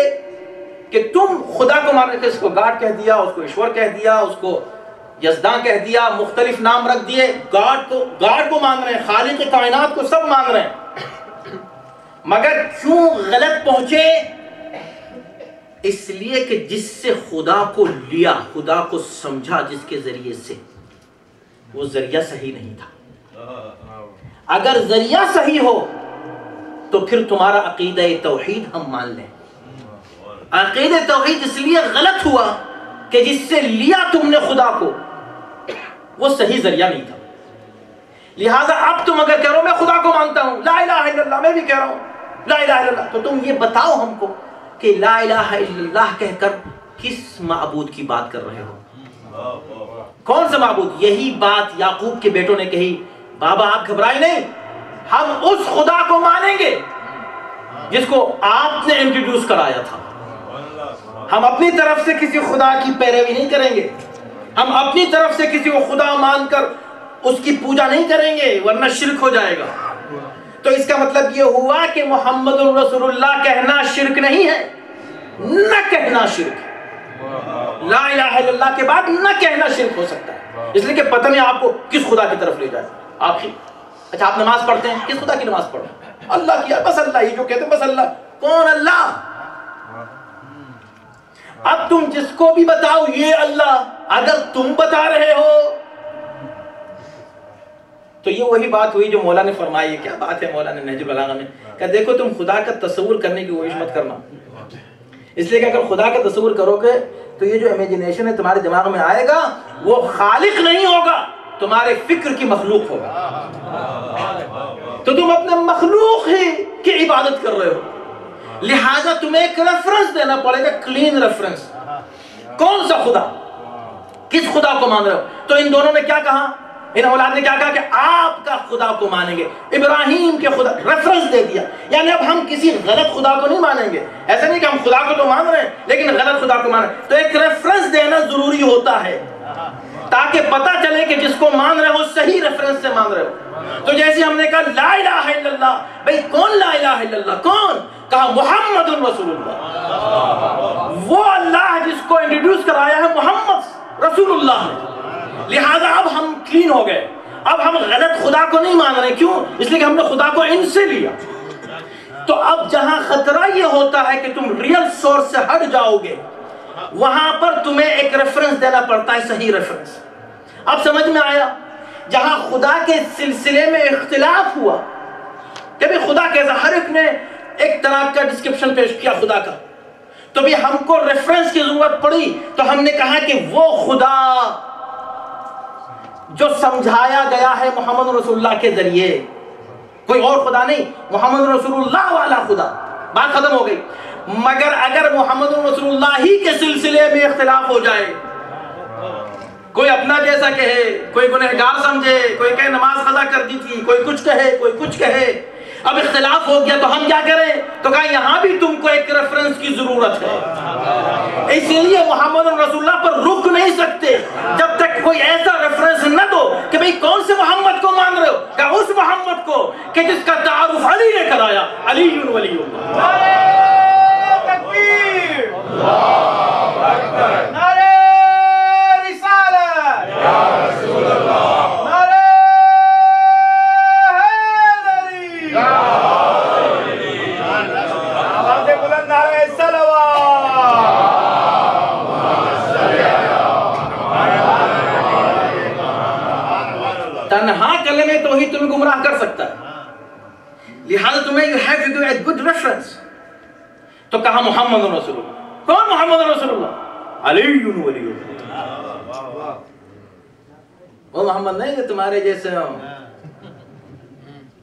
کہ تم خدا کو مان کے اس کو گاڈ کہہ دیا، اس کو ایشور کہہ دیا، اس کو یزداں کہہ دیا، مختلف نام رکھ دیے، گاڈ کو مان رہے ہیں، خالق کائنات کو سب مان رہے ہیں. مگر کیوں غلط پہنچے؟ اس لیے کہ جس سے خدا کو لیا، خدا کو سمجھا جس کے ذریعے سے، وہ ذریعہ صحیح نہیں تھا. اگر ذریعہ صحیح ہو تو پھر تمہارا عقیدہ توحید ہم مان لیں. عقیدہ توحید اس لیے غلط ہوا کہ جس سے لیا تم نے خدا کو وہ صحیح ذریعہ نہیں تھا. لہٰذا اب تم اگر کہہ رہو میں خدا کو مانتا ہوں، لا الہ الا اللہ، میں بھی کہہ رہا ہوں، لا الہ الا اللہ. تو تم یہ بتاؤ ہم کو کہ لا الہ الا اللہ کہہ کر کس معبود کی بات کر رہے ہو؟ کون سا معبود؟ یہی بات یعقوب کے بیٹوں نے کہی. بابا آپ گھبرائے نہیں، ہم اس خدا کو مانیں گے جس کو آپ نے انٹروڈیوس کرایا تھا. ہم اپنی طرف سے کسی خدا کی پیروی نہیں کریں گے، ہم اپنی طرف سے کسی کو خدا مان کر اس کی پوجا نہیں کریں گے، ورنہ شرک ہو جائے گا. تو اس کا مطلب یہ ہوا کہ محمد رسول اللہ کہنا شرک نہیں ہے، نہ کہنا شرک ہے. لا الہ الا اللہ کے بعد نہ کہنا شرک ہو سکتا ہے، اس لیے کہ پتہ نہیں آپ کو کس خدا کی طرف لے جائے. اچھا آپ نماز پڑھتے ہیں، کس خدا کی نماز پڑھتے ہیں؟ اللہ کی. بس اللہ ہی جو کہتے ہیں بس اللہ. کون اللہ؟ اب تم جس کو بھی بتاؤ یہ اللہ، اگر تم بتا رہے ہو تو یہ وہی بات ہوئی جو مولا نے فرمائی. کیا بات ہے مولا نے نہج البلاغہ میں کہ دیکھو تم خدا کا تصور کرنے کی کوشش مت کرنا، اس لیے کہ اگر خدا کا تصور کرو گے تو یہ جو امیجنیشن ہے تمہارے دماغ میں آئے گا وہ خالق نہیں ہوگا، تمہارے فکر کی مخلوق ہوگا. تو تم اپنے مخلوق ہی کی عبادت کر رہے ہو، لہٰذا تمہیں ایک ریفرنس دینا پڑے گا، کلین ریفرنس. کون سا خدا؟ کس خدا کو مان رہے ہو؟ تو ان دونوں نے کیا کہا، ان اولاد نے کیا کہا کہ آپ کا خدا کو مانیں گے. ابراہیم کے خدا ریفرنس دے دیا، یعنی اب ہم کسی غلط خدا کو نہیں مانیں گے. ایسا نہیں کہ ہم خدا کو تو مان رہے ہیں لیکن غلط خدا کو مان رہے ہیں. تو ایک ریفرنس دینا ضروری ہوتا ہے تاکہ پتہ چلے کہ جس کو مان رہے ہو صحیح ریفرنس سے مان رہے ہو. تو جیسے ہم نے کہا لا الہ الا اللہ، بھئی کون لا الہ الا اللہ؟ کون؟ کہا محمد رسول اللہ. وہ اللہ جس کو انٹروڈیوس کرایا ہے محمد رسول اللہ نے. لہذا اب ہم کلین ہو گئے، اب ہم غلط خدا کو نہیں مان رہے. کیوں؟ اس لیے کہ ہم نے خدا کو ان سے لیا. تو اب جہاں خطرہ یہ ہوتا ہے کہ تم ریئل سورس سے ہٹ جاؤ گے، وہاں پر تمہیں ایک ریفرنس دینا پڑتا ہے، صحیح ریفرنس. اب سمجھ میں آیا؟ جہاں خدا کے سلسلے میں اختلاف ہوا کہ بھی خدا کیسا، ہر ایک نے ایک طرح کا ڈسکرپشن پیش کیا خدا کا، تو بھی ہم کو ریفرنس کی ضرورت پڑی. تو ہم نے کہا کہ وہ خدا جو سمجھایا گیا ہے محمد رسول اللہ کے ذریعے، کوئی اور خدا نہیں، محمد رسول اللہ والا خدا. بات ختم ہو گئی. مگر اگر محمد رسول اللہ ہی کے سلسلے میں اختلاف ہو جائے، کوئی اپنا جیسا کہے، کوئی گنہگار سمجھے، کوئی کہے نماز قضا کر دی تھی، کوئی کچھ کہے کوئی کچھ کہے، اب اختلاف ہو گیا تو ہم کیا کریں؟ تو کہا یہاں بھی تم کو ایک ریفرنس کی ضرورت ہے. اس لیے محمد رسول اللہ پر رک نہیں سکتے جب تک کوئی ایسا ریفرنس نہ دو کہ بھئی کون سے محمد کو مان رہے ہو؟ کہا اس محمد کو کہ جس کا تعارف علی نے کرایا، علی ولی اللہ. تکبیر، اللہ اکبر، نعرہ رسالت، یا رسول اللہ، نعرہ حیدری، یا علی، آواز بلند، نعرہ صلوات. تنہا کلمہ توحید تمہیں گمراہ کر سکتا ہے، لہذا تمہیں you have to do a good reference. تو کہا محمد رسول اللہ. کون محمد رسول اللہ؟ علی ولی اللہ. وہ محمد نہیں کہ تمہارے جیسے ہوں،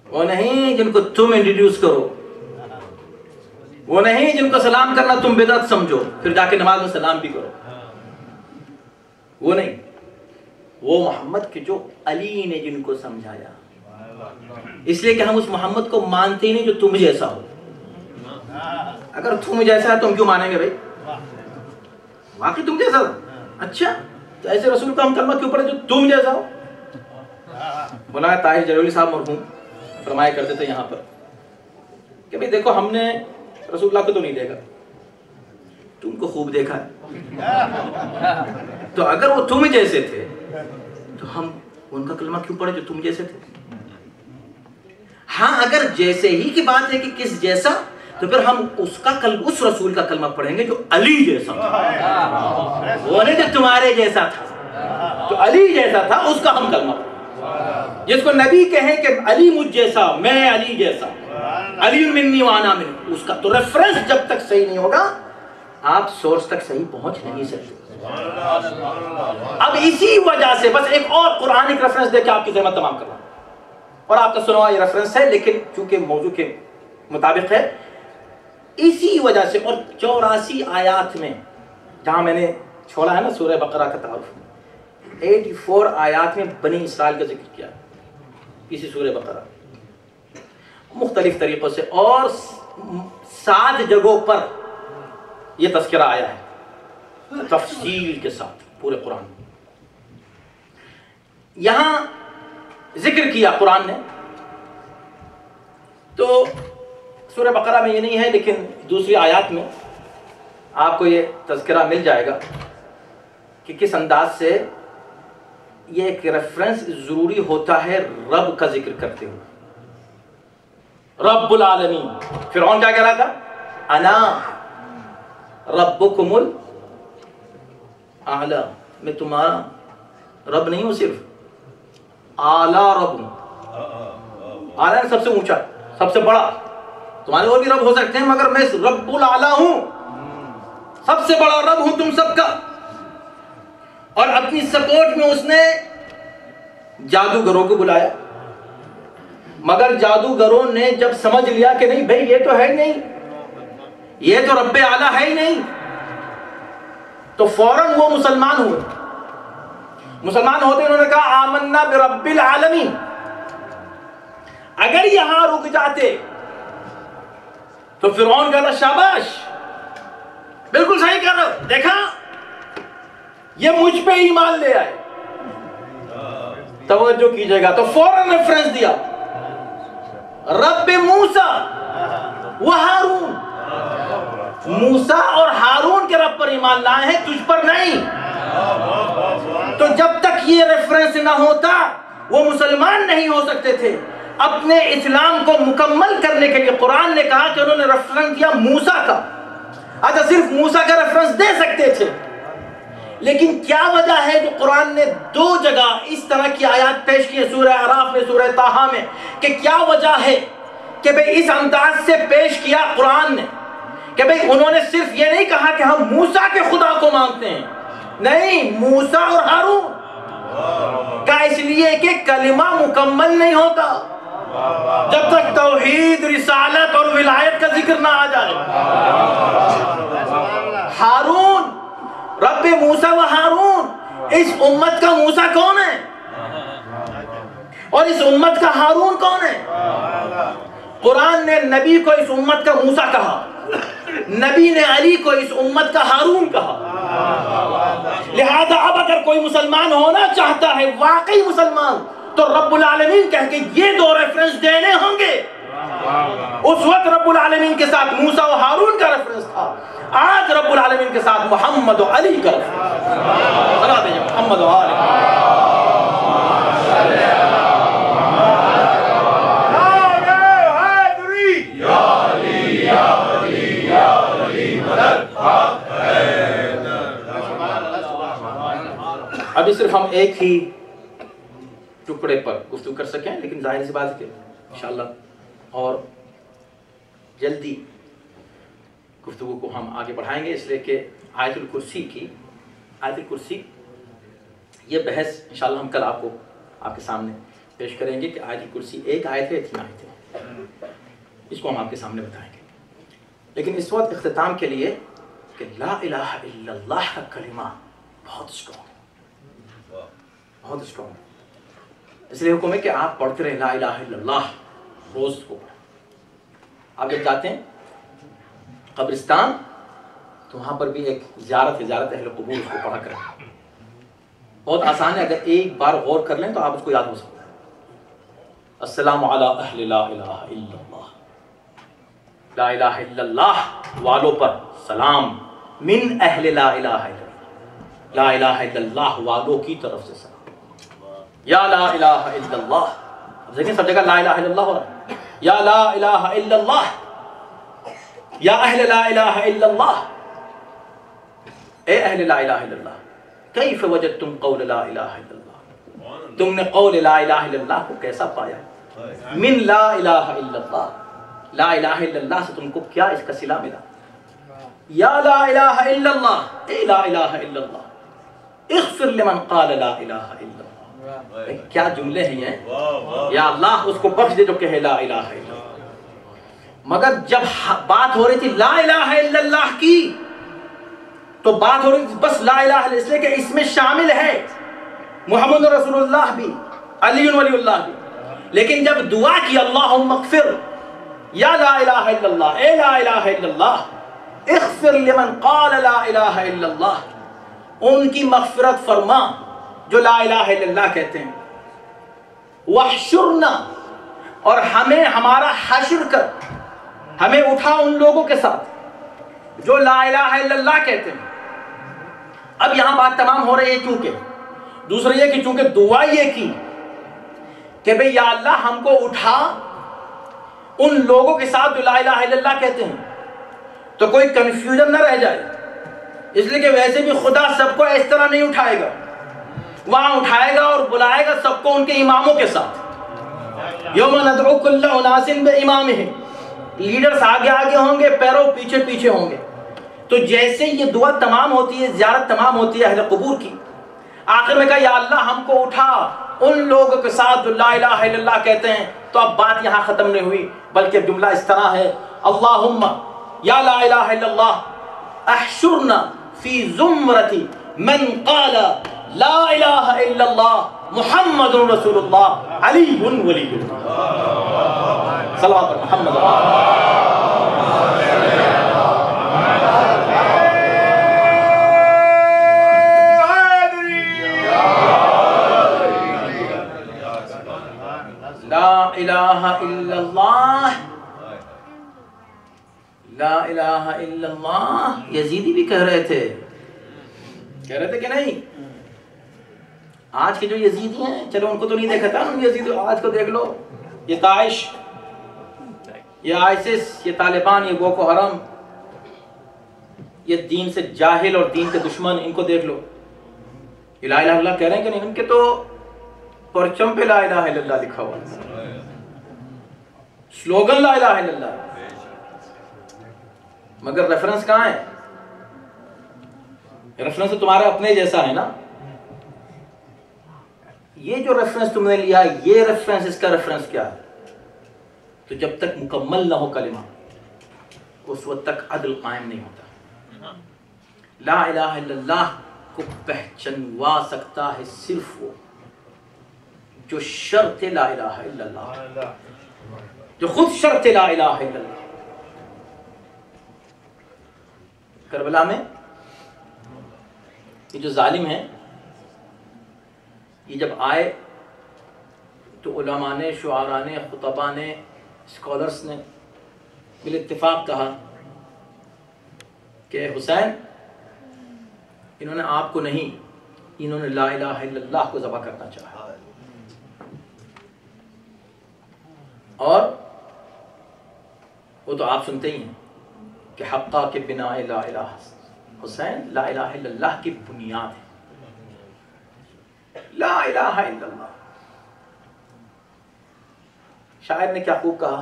وہ نہیں جن کو تم انٹروڈیوس کرو، وہ نہیں جن کو سلام کرنا تم بدعت سمجھو پھر جا کے نماز میں سلام بھی کرو. وہ نہیں، وہ محمد کے جو علی نے جن کو سمجھایا. اس لیے کہ ہم اس محمد کو مانتے ہی نہیں جو تم جیسا ہو. اگر تم جیسا ہے تو ہم کیوں مانیں گے بھائی؟ واقعی تم جیسا ہو؟ اچھا تو ایسے رسول کا ہم کلمہ کیوں پڑھے جو تم جیسا ہو؟ مولانا طاہر جلولی صاحب مرحوم فرمایا کرتے تھے یہاں پر کہ بھئی دیکھو ہم نے رسول اللہ کو تو نہیں دیکھا، تم کو خوب دیکھا ہے. تو اگر وہ تم جیسے تھے تو ہم ان کا کلمہ کیوں پڑھے جو تم جیسے تھے؟ ہاں اگر جیسے ہی کی بات ہے کہ کس جیسا، تو پھر ہم اس رسول کا کلمہ پڑھیں گے جو علی جیسا تھا، وہ نہیں جو تمہارے جیسا تھا. تو علی جیسا تھا اس کا ہم کلمہ پڑھیں. جس کو نبی کہیں کہ علی مجھ جیسا، میں علی جیسا، علی منی وانا من، اس کا تو ریفرنس جب تک صحیح نہیں ہوگا آپ سورس تک صحیح پہنچ نہیں سکتے. اب اسی وجہ سے بس ایک اور قرآنک ریفرنس دے کے آپ کی زحمت تمام کرنا، اور آپ کا سنا ہوا یہ ریفرنس ہے، لیکن چونکہ موضوع کے مطابق ہے. اسی وجہ سے اور 84 آیات میں جہاں میں نے چھوڑا ہے نا سورہ بقرہ کا تعارف, 84 آیات میں بنی اسرائیل کا ذکر کیا اسی سورہ بقرہ مختلف طریقوں سے, اور 7 جگہوں پر یہ تذکرہ آیا ہے تفصیل کے ساتھ پورے قرآن میں. یہاں ذکر کیا قرآن نے تو سورہ بقرہ میں یہ نہیں ہے, لیکن دوسری آیات میں آپ کو یہ تذکرہ مل جائے گا کہ کس انداز سے یہ ایک ریفرنس ضروری ہوتا ہے رب کا ذکر کرتے ہوئے. رب العالمین, فرعون کیا کہہ رہا تھا؟ انا ربکم الاعلی, میں تمہارا رب نہیں ہوں, صرف اعلیٰ رب ہوں. اعلیٰ سب سے اونچا, سب سے بڑا. تمہارے اور بھی رب ہو سکتے ہیں مگر میں رب الاعلی ہوں, سب سے بڑا رب ہوں تم سب کا. اور اپنی سپورٹ میں اس نے جادوگروں کو بلایا, مگر جادوگروں نے جب سمجھ لیا کہ نہیں بھائی یہ تو ہے ہی نہیں, یہ تو رب اعلیٰ ہے ہی نہیں, تو فوراً وہ مسلمان ہوئے. مسلمان ہوتے انہوں نے کہا آمنا برب العالمین. اگر یہاں رک جاتے تو فرعون کہتا شاباش, بالکل صحیح کر رہے ہو, دیکھا یہ مجھ پہ ایمان لے آئے, توجہ کیجئے گا. تو فوراً ریفرنس دیا رب موسیٰ و ہارون, موسیٰ اور ہارون کے رب پر ایمان لائے ہیں, تجھ پر نہیں. تو جب تک یہ ریفرنس نہ ہوتا وہ مسلمان نہیں ہو سکتے تھے. اپنے اسلام کو مکمل کرنے کے لیے قرآن نے کہا کہ انہوں نے ریفرنس دیا موسیٰ کا. اچھا صرف موسیٰ کا ریفرنس دے سکتے تھے, لیکن کیا وجہ ہے جو قرآن نے 2 جگہ اس طرح کی آیات پیش کی ہے, سورہ اعراف میں, سورہ طٰہٰ میں, کہ کیا وجہ ہے کہ بھئی اس انداز سے پیش کیا قرآن نے کہ بھئی انہوں نے صرف یہ نہیں کہا کہ ہم موسیٰ کے خدا کو مانتے ہیں, نہیں, موسیٰ اور ہارون کا, اس لیے کہ کلمہ مکمل نہیں ہوتا جب تک توحید, رسالت اور ولایت کا ذکر نہ آ جائے. ہارون, رب موسیٰ و ہارون, اس امت کا موسیٰ کون ہے اور اس امت کا ہارون کون ہے؟ قرآن نے نبی کو اس امت کا موسیٰ کہا, نبی نے علی کو اس امت کا ہارون کہا. لہذا اب اگر کوئی مسلمان ہونا چاہتا ہے واقعی مسلمان, تو رب العالمین کہہ کے یہ 2 ریفرنس دینے ہوں گے. اس وقت رب العالمین کے ساتھ موسیٰ و ہارون کا ریفرنس تھا, آج رب العالمین کے ساتھ محمد و علی کا ریفرنس. بنا دیجئے محمد و علی. ابھی صرف ہم ایک ہی ٹکڑے پر گفتگو کر سکیں, لیکن ظاہر سی بات ہے کہ انشاءاللہ اور جلدی گفتگو کو ہم آگے بڑھائیں گے, اس لیے کہ آیت الکرسی یہ بحث انشاءاللہ ہم کل آپ کے سامنے پیش کریں گے کہ آیت الکرسی ایک آیت ہے, 3 آیتیں, اس کو ہم آپ کے سامنے بتائیں گے. لیکن اس وقت اختتام کے لیے کہ لا الہ الا اللہ کا کلمہ بہت اسٹرانگ ہے, بہت اسٹرانگ ہے. اس لیے حکم ہے کہ آپ پڑھتے رہیں لا الہ الا اللہ, روز کو پڑھیں. آپ جب جاتے ہیں قبرستان تو وہاں پر بھی ایک زیارت اہل قبور, اس کو پڑھا کریں. بہت آسان ہے, اگر ایک بار غور کر لیں تو آپ اس کو یاد ہو سکتے ہیں. السلام علی اہل لا الہ الا اللہ, لا الہ الا اللہ والوں پر سلام, من اہل لا الہ الا اللہ, لا الہ الا اللہ والوں کی طرف سے سلام. یا لا الہ الا اللہ, اب دیکھیں سب جگہ لا الہ الا اللہ ہو رہا ہے. یا لا الہ الا اللہ, یا اہل لا الہ الا اللہ, اے اہل لا الہ الا اللہ, کیف وجدتم قول لا الہ الا اللہ, تم نے قول لا الہ الا اللہ کو کیسا پایا؟ من لا الہ الا اللہ, لا الہ الا اللہ سے تم کو کیا اس کا صلہ ملا؟ یا لا الہ الا اللہ, اے لا الہ الا اللہ, اغفر لمن قال لا الہ الا اللہ. کیا جملے ہیں یہ, یا اللہ اس کو بخش دے جو کہے لا الہ الا اللہ. مگر جب بات ہو رہی تھی لا الہ الا اللہ کی تو بات ہو رہی تھی بس لا الہ الا، اس لیے کہ اس میں شامل ہے محمد رسول اللہ بھی، علی ولی اللہ بھی. لیکن جب دعا کی اللہم اغفر یا لا الہ الا اللہ، اے لا الہ الا اللہ، اغفر لمن قال لا الہ الا اللہ، ان کی مغفرت فرما جو لا الہ الا اللہ کہتے ہیں. وحشرنا، اور ہمیں ہمارا حشر کر، ہمیں اٹھا ان لوگوں کے ساتھ جو لا الہ الا اللہ کہتے ہیں. اب یہاں بات تمام ہو رہی ہے کیونکہ دوسرا یہ کہ چونکہ دعا یہ کی کہ بھئی یا اللہ ہم کو اٹھا ان لوگوں کے ساتھ جو لا الہ الا اللہ کہتے ہیں، تو کوئی کنفیوژن نہ رہ جائے. اس لیے کہ ویسے بھی خدا سب کو اس طرح نہیں اٹھائے گا، وہاں اٹھائے گا اور بلائے گا سب کو ان کے اماموں کے ساتھ. یوم ندعو کل اناس بامامہم، لیڈرز آگے آگے ہوں گے، پیرو پیچھے پیچھے ہوں گے. تو جیسے یہ دعا تمام ہوتی ہے، زیارت تمام ہوتی ہے اہل قبور کی، آخر میں کہا یا اللہ ہم کو اٹھا ان لوگوں کے ساتھ جو لا الہ الا اللہ کہتے ہیں. تو اب بات یہاں ختم نہیں ہوئی، بلکہ جملہ اس طرح ہے اللہم یا لا الہ الا اللہ احشرنا فی زمرۃ من قال لا الہ الا اللہ محمد رسول اللہ علی ولی اللہ. صلوات محمد. لا الہ الا اللہ، لا الہ الا اللہ. یزیدی بھی کہہ رہے تھے کہ نہیں؟ آج کے جو یزیدی ہیں، چلو ان کو تو نہیں دیکھا تھا، ان یزیدی آج کو دیکھ لو، یہ داعش، یہ آئسس، یہ طالبان، یہ بوکو حرم، یہ دین سے جاہل اور دین کے دشمن، ان کو دیکھ لو. یہ لا الہ الا اللہ کہہ رہے ہیں کہ نہیں؟ ان کے تو پرچم پہ لا الہ الا اللہ لکھا ہوا ہے، سلوگن لا الہ الا اللہ، مگر ریفرنس کہاں ہے؟ ریفرنس تو تمہارا اپنے جیسا ہے نا. یہ جو ریفرنس تم نے لیا، یہ ریفرنس، اس کا ریفرنس کیا ہے؟ تو جب تک مکمل نہ ہو کلمہ، اس وقت تک عدل قائم نہیں ہوتا. لا الہ الا اللہ کو پہچنوا سکتا ہے صرف وہ جو شرط لا الہ الا اللہ، جو خود شرط لا الہ الا اللہ. کربلا میں یہ جو ظالم ہیں، یہ جب آئے تو علماء نے، شعراء نے، خطباء نے، اسکالرس نے بال اتفاق کہا کہ حسین انہوں نے آپ کو نہیں، انہوں نے لا الہ الا اللہ کو ذبح کرنا چاہا. اور وہ تو آپ سنتے ہی ہیں کہ حقہ کے بنا لا الہ، حسین لا الہ الا اللہ کی بنیاد ہے. لا الہ الا اللہ. شاعر نے کیا خوب کہا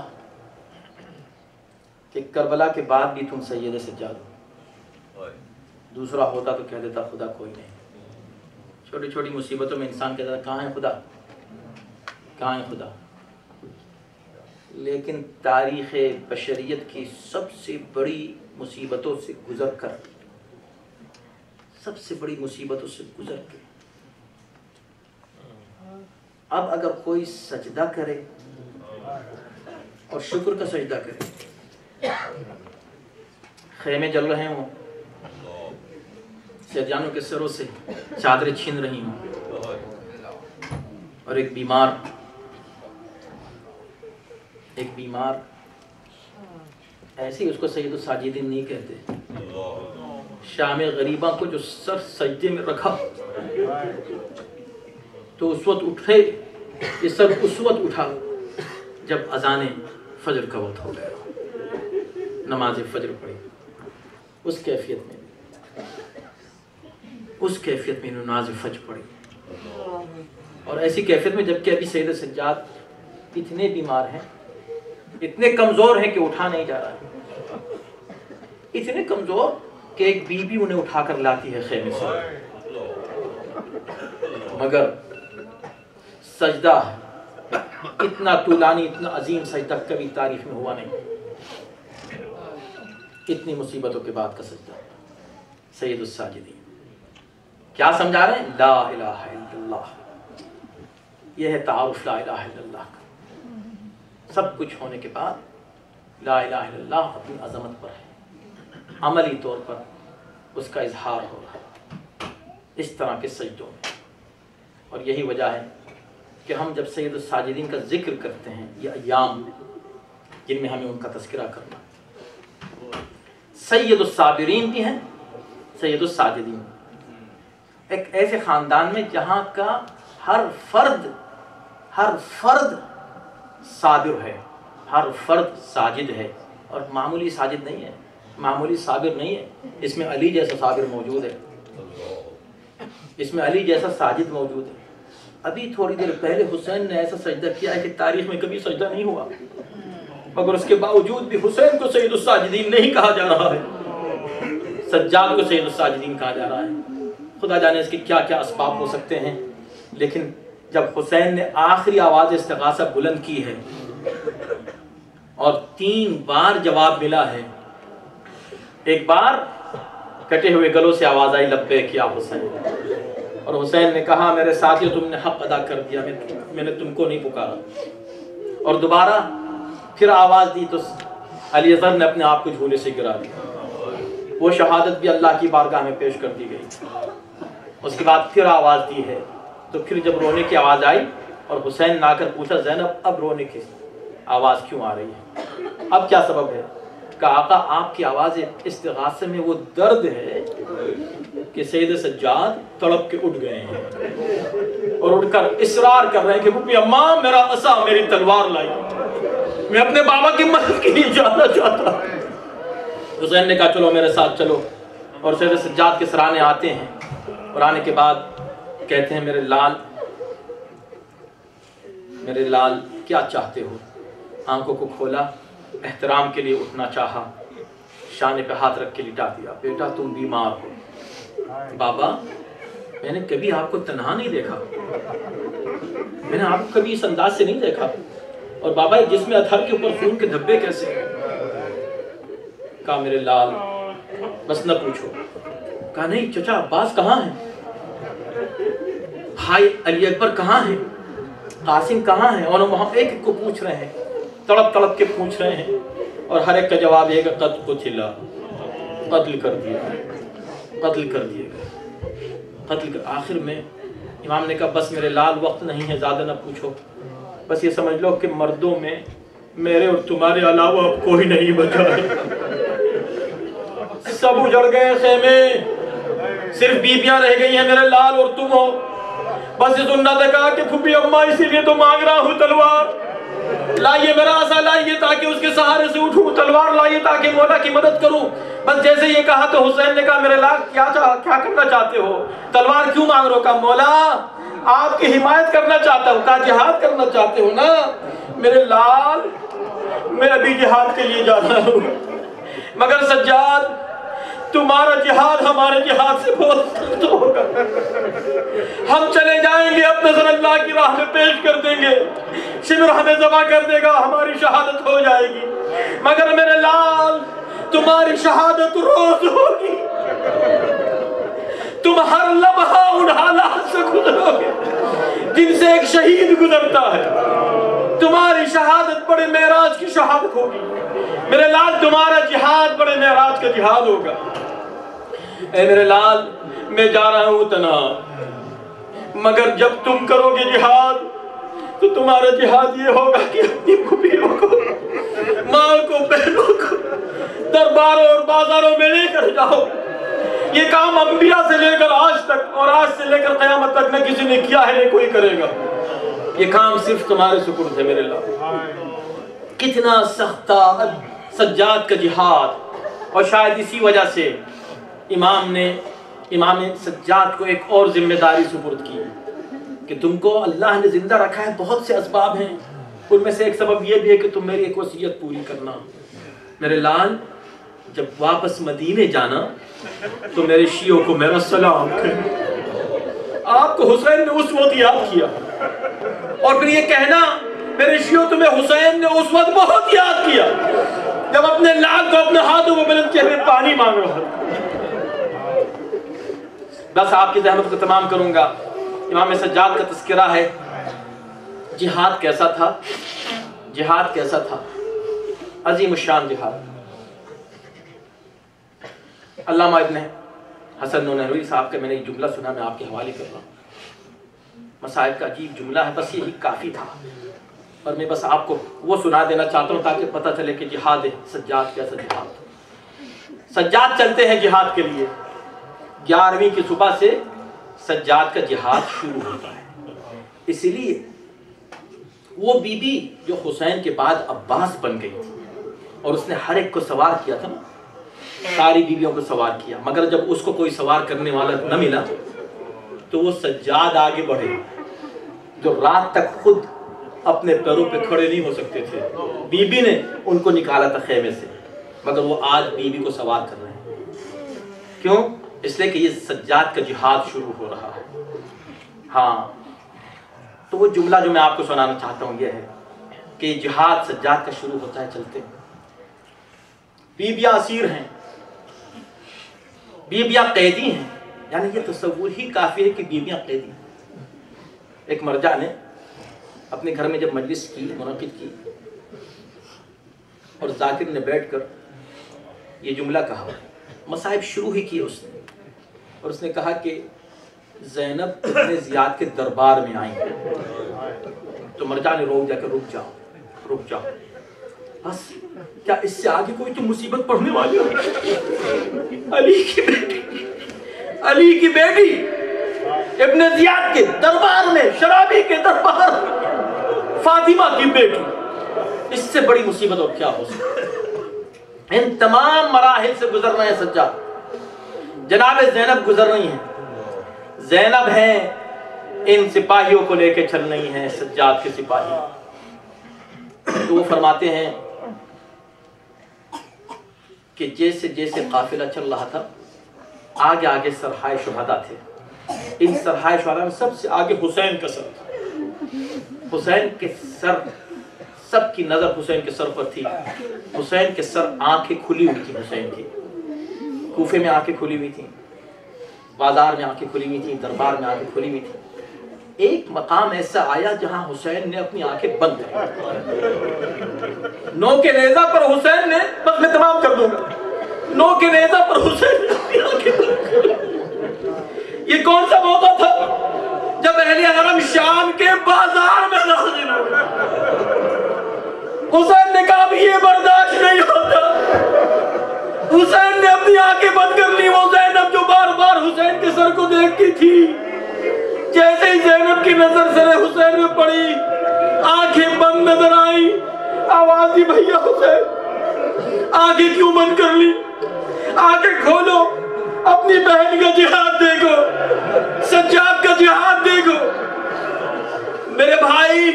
کہ کربلا کے بعد بھی تم سید سجاد ہو، دوسرا ہوتا تو کہہ دیتا خدا کوئی نہیں. چھوٹی چھوٹی مصیبتوں میں انسان کہتا کہاں ہے خدا، کہاں ہے خدا. لیکن تاریخ بشریت کی سب سے بڑی مصیبتوں سے گزر کر، سب سے بڑی مصیبتوں سے گزر کے اب اگر کوئی سجدہ کرے اور شکر کا سجدہ کرے، خیمے جل رہے ہوں، سیدیانوں کے سروں سے چادریں چھن رہی ہوں، اور ایک بیمار ایسے ہی، اس کو سید الساجدین نہیں کہتے، شام غریبہ کو جو سر سجدے میں رکھا تو اس وقت اٹھے، یہ سب اس وقت اٹھا جب اذان فجر کا وقت ہو گیا، نماز فجر پڑھی. اس کیفیت میں نماز فجر پڑھی، اور ایسی کیفیت میں جبکہ ابھی سید سجاد اتنے بیمار ہیں، اتنے کمزور ہیں کہ اٹھا نہیں جا رہا، اتنے کمزور کہ ایک بیوی انہیں اٹھا کر لاتی ہے خیمے سے. مگر سجدہ اتنا طولانی، اتنا عظیم سجدہ کبھی تاریخ میں ہوا نہیں. اتنی مصیبتوں کے بعد کا سجدہ، سید الساجدین کیا سمجھا رہے ہیں؟ لا الہ الا اللہ، یہ ہے تعارف لا الہ الا اللہ کا۔ سب کچھ ہونے کے بعد لا الہ الا اللہ اپنی عظمت پر ہے، عملی طور پر اس کا اظہار ہو رہا ہے اس طرح کے سجدوں میں۔ اور یہی وجہ ہے کہ ہم جب سید الساجدین کا ذکر کرتے ہیں، یہ ایام جن میں ہمیں ان کا تذکرہ کرنا، سید الصابرین بھی ہیں، سید الساجدین، ایک ایسے خاندان میں جہاں کا ہر فرد صابر ہے، ہر فرد ساجد ہے، اور معمولی ساجد نہیں ہے، معمولی صابر نہیں ہے، اس میں علی جیسا صابر موجود ہے، اس میں علی جیسا ساجد موجود ہے۔ ابھی تھوڑی دیر پہلے حسین نے ایسا سجدہ کیا ہے کہ تاریخ میں کبھی سجدہ نہیں ہوا، مگر اس کے باوجود بھی حسین کو سید الساجدین نہیں کہا جا رہا ہے، سجاد کو سید الساجدین کہا جا رہا ہے۔ خدا جانے اس کے کیا کیا اسباب ہو سکتے ہیں، لیکن جب حسین نے آخری آواز استغاثہ بلند کی ہے اور 3 بار جواب ملا ہے، ایک بار کٹے ہوئے گلوں سے آواز آئی لبیک یا حسین، اور حسین نے کہا میرے ساتھیو تم نے حق ادا کر دیا، میں نے تم کو نہیں پکارا، اور دوبارہ پھر آواز دی تو علی اصغر نے اپنے آپ کو جھولے سے گرا دیا، وہ شہادت بھی اللہ کی بارگاہ میں پیش کر دی گئی۔ اس کے بعد پھر آواز دی ہے، تو پھر جب رونے کی آواز آئی اور حسین نے آ کر پوچھا زینب اب رونے کی آواز کیوں آ رہی ہے، اب کیا سبب ہے؟ کہا آقا آپ کی آواز استغاثے میں وہ درد ہے کہ سید سجاد تڑپ کے اٹھ گئے ہیں اور اٹھ کر اصرار کر رہے ہیں کہ پھوپھی اماں میرا عصا میری تلوار لائی، میں اپنے بابا کی مدد کے لیے جانا چاہتا۔ حسین نے کہا چلو میرے ساتھ چلو، اور سید سجاد کے سرانے آتے ہیں، اور آنے کے بعد کہتے ہیں میرے لال کیا چاہتے ہو؟ آنکھوں کو کھولا، احترام کے لیے اٹھنا چاہا، شانے پہ ہاتھ رکھ کے لٹا دیا، بیٹا تم بیمار ہو۔ بابا میں نے کبھی آپ کو تنہا نہیں دیکھا، میں نے آپ کو کبھی اس انداز سے نہیں دیکھا، اور بابا جس میں اتھر کے اوپر خون کے دھبے کیسے؟ کہا میرے لال بس نہ پوچھو۔ کہا نہیں چچا عباس کہاں ہے؟ بھائی علی اکبر کہاں ہے؟ قاسم کہاں ہے؟ اور وہاں ایک ایک کو پوچھ رہے ہیں، تڑپ تڑپ کے پوچھ رہے ہیں، اور ہر ایک کا جواب یہ کہ قتل کو چلا، قتل کر دیا گیا، قتل کر۔ آخر میں امام نے کہا بس میرے لال وقت نہیں ہے، زیادہ نہ پوچھو، بس یہ سمجھ لو کہ مردوں میں میرے اور تمہارے علاوہ اب کوئی نہیں بچا ہے، سب اجڑ گئے خیمے، صرف بیبیاں رہ گئی ہیں، میرے لال اور تم ہو۔ بس یہ سننا تھا کہا کہ پھوپھی اماں اسی لیے تو مانگ رہا ہوں تلوار، لائیے میرا عصا لائیے تاکہ اس کے سہارے سے اٹھوں، تلوار لائیے تاکہ مولا کی مدد کروں۔ بس جیسے یہ کہا تو حسین نے کہا میرے لال کیا کرنا چاہتے ہو؟ تلوار کیوں مانگ رہے ہو؟ کہا مولا آپ کی حمایت کرنا چاہتا ہوں۔ کہا جہاد کرنا چاہتے ہو نا؟ میرے لال میں ابھی جہاد کے لیے جا رہا ہوں، مگر سجاد تمہارا جہاد ہمارے جہاد سے بہت سخت ہوگا، ہم چلے جائیں گے اپنے سر اللہ کی راہ میں پیش کر دیں گے، شبر ہمیں ذبح کر دے گا، ہماری شہادت ہو جائے گی، مگر میرے لال تمہاری شہادت روز ہوگی، تم ہر لمحہ ان حالات سے گزرو گے جن سے ایک شہید گزرتا ہے، تمہاری شہادت بڑے معراج کی شہادت ہوگی، میرے لال تمہارا جہاد بڑے معراج کا جہاد ہوگا۔ اے میرے لال میں جا رہا ہوں تنہا، مگر جب تم کرو گے جہاد تو تمہارا جہاد یہ ہوگا کہ اپنی پھوپھیوں کو، ماں کو، بہنوں کو درباروں اور بازاروں میں لے کر جاؤ۔ یہ کام انبیاء سے لے کر آج تک اور آج سے لے کر قیامت تک نہ کسی نے کیا ہے نہ کوئی کرے گا، یہ کام صرف تمہارے سپرد ہے میرے لال۔ کتنا سخت تھا سجاد کا جہاد، اور شاید اسی وجہ سے امام سجاد کو ایک اور ذمہ داری سپرد کی کہ تم کو اللہ نے زندہ رکھا ہے، بہت سے اسباب ہیں، ان میں سے ایک سبب یہ بھی ہے کہ تم میری ایک وصیت پوری کرنا۔ میرے لال جب واپس مدینے جانا تو میرے شیعوں کو میرا سلام کہنا۔ آپ کو حسین نے اس وقت یاد کیا، اور پھر یہ کہنا میرے شیعوں تمہیں حسین نے اس وقت بہت یاد کیا،
جب اپنے لال کو اپنے ہاتھوں کو بلند کیے ہوئے پانی مانگ رہا ہوں. بس آپ کی زحمت کو تمام کروں گا. امام سجاد کا تذکرہ ہے. جہاد کیسا تھا؟ جہاد کیسا تھا؟ عظیم الشان جہاد. علامہ ابن حسن نونہروی صاحب کا میں نے ایک جملہ سنا، میں آپ کے حوالے کر رہا ہوں. مصائب کا عجیب جملہ ہے، بس یہی کافی تھا. اور میں بس آپ کو وہ سنا دینا چاہتا ہوں تاکہ پتہ چلے کہ جہاد ہے. سجاد کیسا جہاد تھا. سجاد چلتے ہیں جہاد کے لیے. 11ویں کی صبح سے سجاد کا جہاد شروع ہوتا ہے. اسی لیے وہ بی بی جو حسین کے بعد عباس بن گئی تھی اور اس نے ہر ایک کو سوار کیا تھا نا، ساری بیویوں کو سوار کیا، مگر جب اس کو کوئی سوار کرنے والا نہ ملا تو وہ سجاد آگے بڑھے جو رات تک خود اپنے پیروں پہ کھڑے نہیں ہو سکتے تھے. بی بی نے ان کو نکالا تھا خیمے سے، مگر وہ آج بی بی کو سوار کر رہے ہیں. کیوں؟ اس لیے کہ یہ سجاد کا جہاد شروع ہو رہا ہے. ہاں، تو وہ جملہ جو میں آپ کو سنانا چاہتا ہوں یہ ہے کہ جہاد سجاد کا شروع ہوتا ہے. چلتے ہیں، بیبیاں اسیر ہیں، بیبیاں قیدی ہیں. یعنی یہ تصور ہی کافی ہے کہ بیبیاں قیدی ہیں. ایک مرجع نے اپنے گھر میں جب مجلس کی، منعقد کی، اور ذاکر نے بیٹھ کر یہ جملہ کہا. مصائب شروع ہی کیے اس نے، اور اس نے کہا کہ زینب ابن زیاد کے دربار میں آئیں. تو مرجع نے روک جا کے رک جاؤ بس، کیا اس سے آگے کوئی تو مصیبت پڑھنے والی ہے؟ علی کی بیٹی ابن زیاد کے دربار میں، شرابی کے دربار میں، فاطمہ کی بیٹی، اس سے بڑی مصیبت اور کیا ہو سکتی؟ ان تمام مراحل سے گزرنا ہے سجاد. جناب زینب گزر رہی ہیں، زینب ہیں، ان سپاہیوں کو لے کے چل رہی ہیں سجاد کے سپاہی. تو وہ فرماتے ہیں کہ جیسے جیسے قافلہ چل رہا تھا، آگے آگے سرحائے شہداء تھے. ان سرحائے شہداء میں سب سے آگے حسین کا سر تھا. حسین کے سر، سب کی نظر حسین کے سر پر تھی. حسین کے سر، آنکھیں کھلی ہوئی تھی حسین کی. کوفے میں آنکھیں کھلی ہوئی تھیں، بازار میں آنکھیں کھلی ہوئی تھیں، دربار میں آنکھیں کھلی ہوئی تھیں. ایک مقام ایسا آیا جہاں حسین نے اپنی آنکھیں بند کر، نو کے نیزہ پر حسین نے، بس میں تمام کر دوں گا، نو کے نیزہ پر حسین نے اپنی آنکھیں بند کر. یہ کون سا موقع تھا؟ جب اہل حرم شام کے بازار میں داخل ہوئے. حسین نے کہا یہ برداشت نہیں ہوتا. حسین نے اپنی آنکھیں بند کر لی. وہ زینب جو بار بار حسین کے سر کو دیکھتی تھی، جیسے ہی زینب کی نظر سر حسین میں پڑی، آنکھیں بند نظر آئیں. آواز دی، بھیا حسین آنکھیں کیوں بند کر لی؟ آنکھیں کھولو، اپنی بہن کا جہاد دیکھو، سجاد کا جہاد دیکھو. میرے بھائی،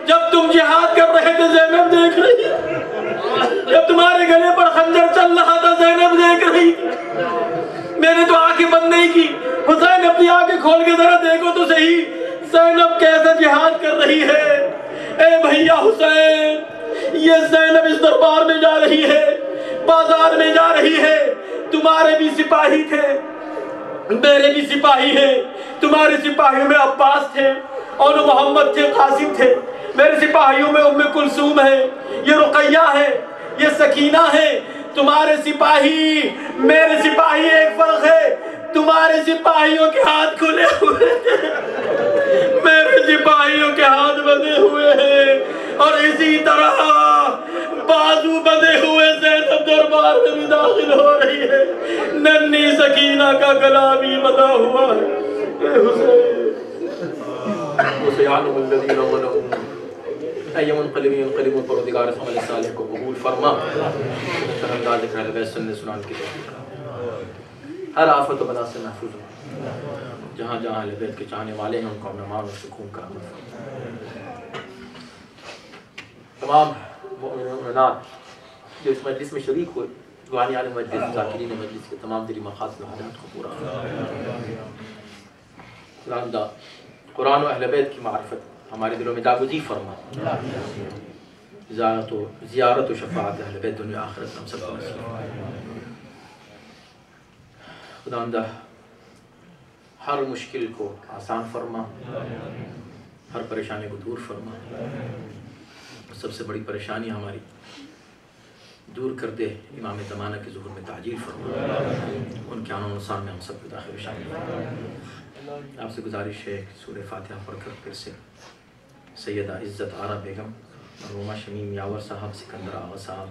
جب تم جہاد کر رہے تھے زینب دیکھ رہی، جب تمہارے گلے پر خنجر چل رہا تھا زینب دیکھ رہی. میں نے تو آنکھیں بند نہیں کی. حسین اپنی آنکھیں کھول کے ذرا دیکھو تو صحیح، زینب کیسا جہاد کر رہی ہے. اے بھیا حسین، یہ زینب اس دربار میں جا رہی ہے، بازار میں جا رہی ہے. تمہارے بھی سپاہی تھے، میرے بھی سپاہی ہیں. تمہارے سپاہیوں میں عباس تھے، اور محمد تھے، قاسم تھے. میرے سپاہیوں میں ام کلثوم ہے، یہ رقیہ ہے، یہ سکینہ ہے. تمہارے سپاہی، میرے سپاہی، ایک فرق ہے، تمہارے سپاہیوں کے ہاتھ کھلے ہوئے ہیں، میرے سپاہیوں کے ہاتھ بندھے ہوئے ہیں. اور اسی طرح بازو بندھے ہوئے زینب دربار میں بھی داخل ہو رہی ہے. ننھی سکینہ کا گلا بھی بندھا ہوا ہے. اے حسین، وسيعلم الذين ظلموا أي منقلب ينقلبون. پروردگار اس عمل صالح کو قبول فرما. شرمگاہ ذکر اہل بیت سنت سنان کی ہر آفت و بلا سے محفوظ ہو. جہاں جہاں اہل بیت کے چاہنے والے ہیں ان کو امان و سکون کا عطا فرما. تمام مومنات جو اس مجلس میں شریک ہوئے، دعانی عالم مجلس، ذاکرین مجلس کے تمام دلی مقاصد و حاجات کو پورا فرما. قرآن و اہل بیت کی معرفت ہمارے دلوں میں جاگزی فرما.
زیارت و شفاعت اہل بیت دنیا آخرت ہم سب کو نصیب فرما۔ خداوندہ ہر مشکل کو آسان فرما، ہر پریشانی کو دور فرما، سب سے بڑی پریشانی ہماری دور کر دے، امام زمانہ کے ظہور میں تعجیل فرما، ان کے آنوں نصان میں ہم سب کو داخل شامل فرما۔ آپ سے گزارش ہے کہ سورہ فاتحہ پڑھ کر پھر سے سیدہ عزت آرا بیگم، مرحومہ شمیم یاور صاحب، سکندر آغا صاحب،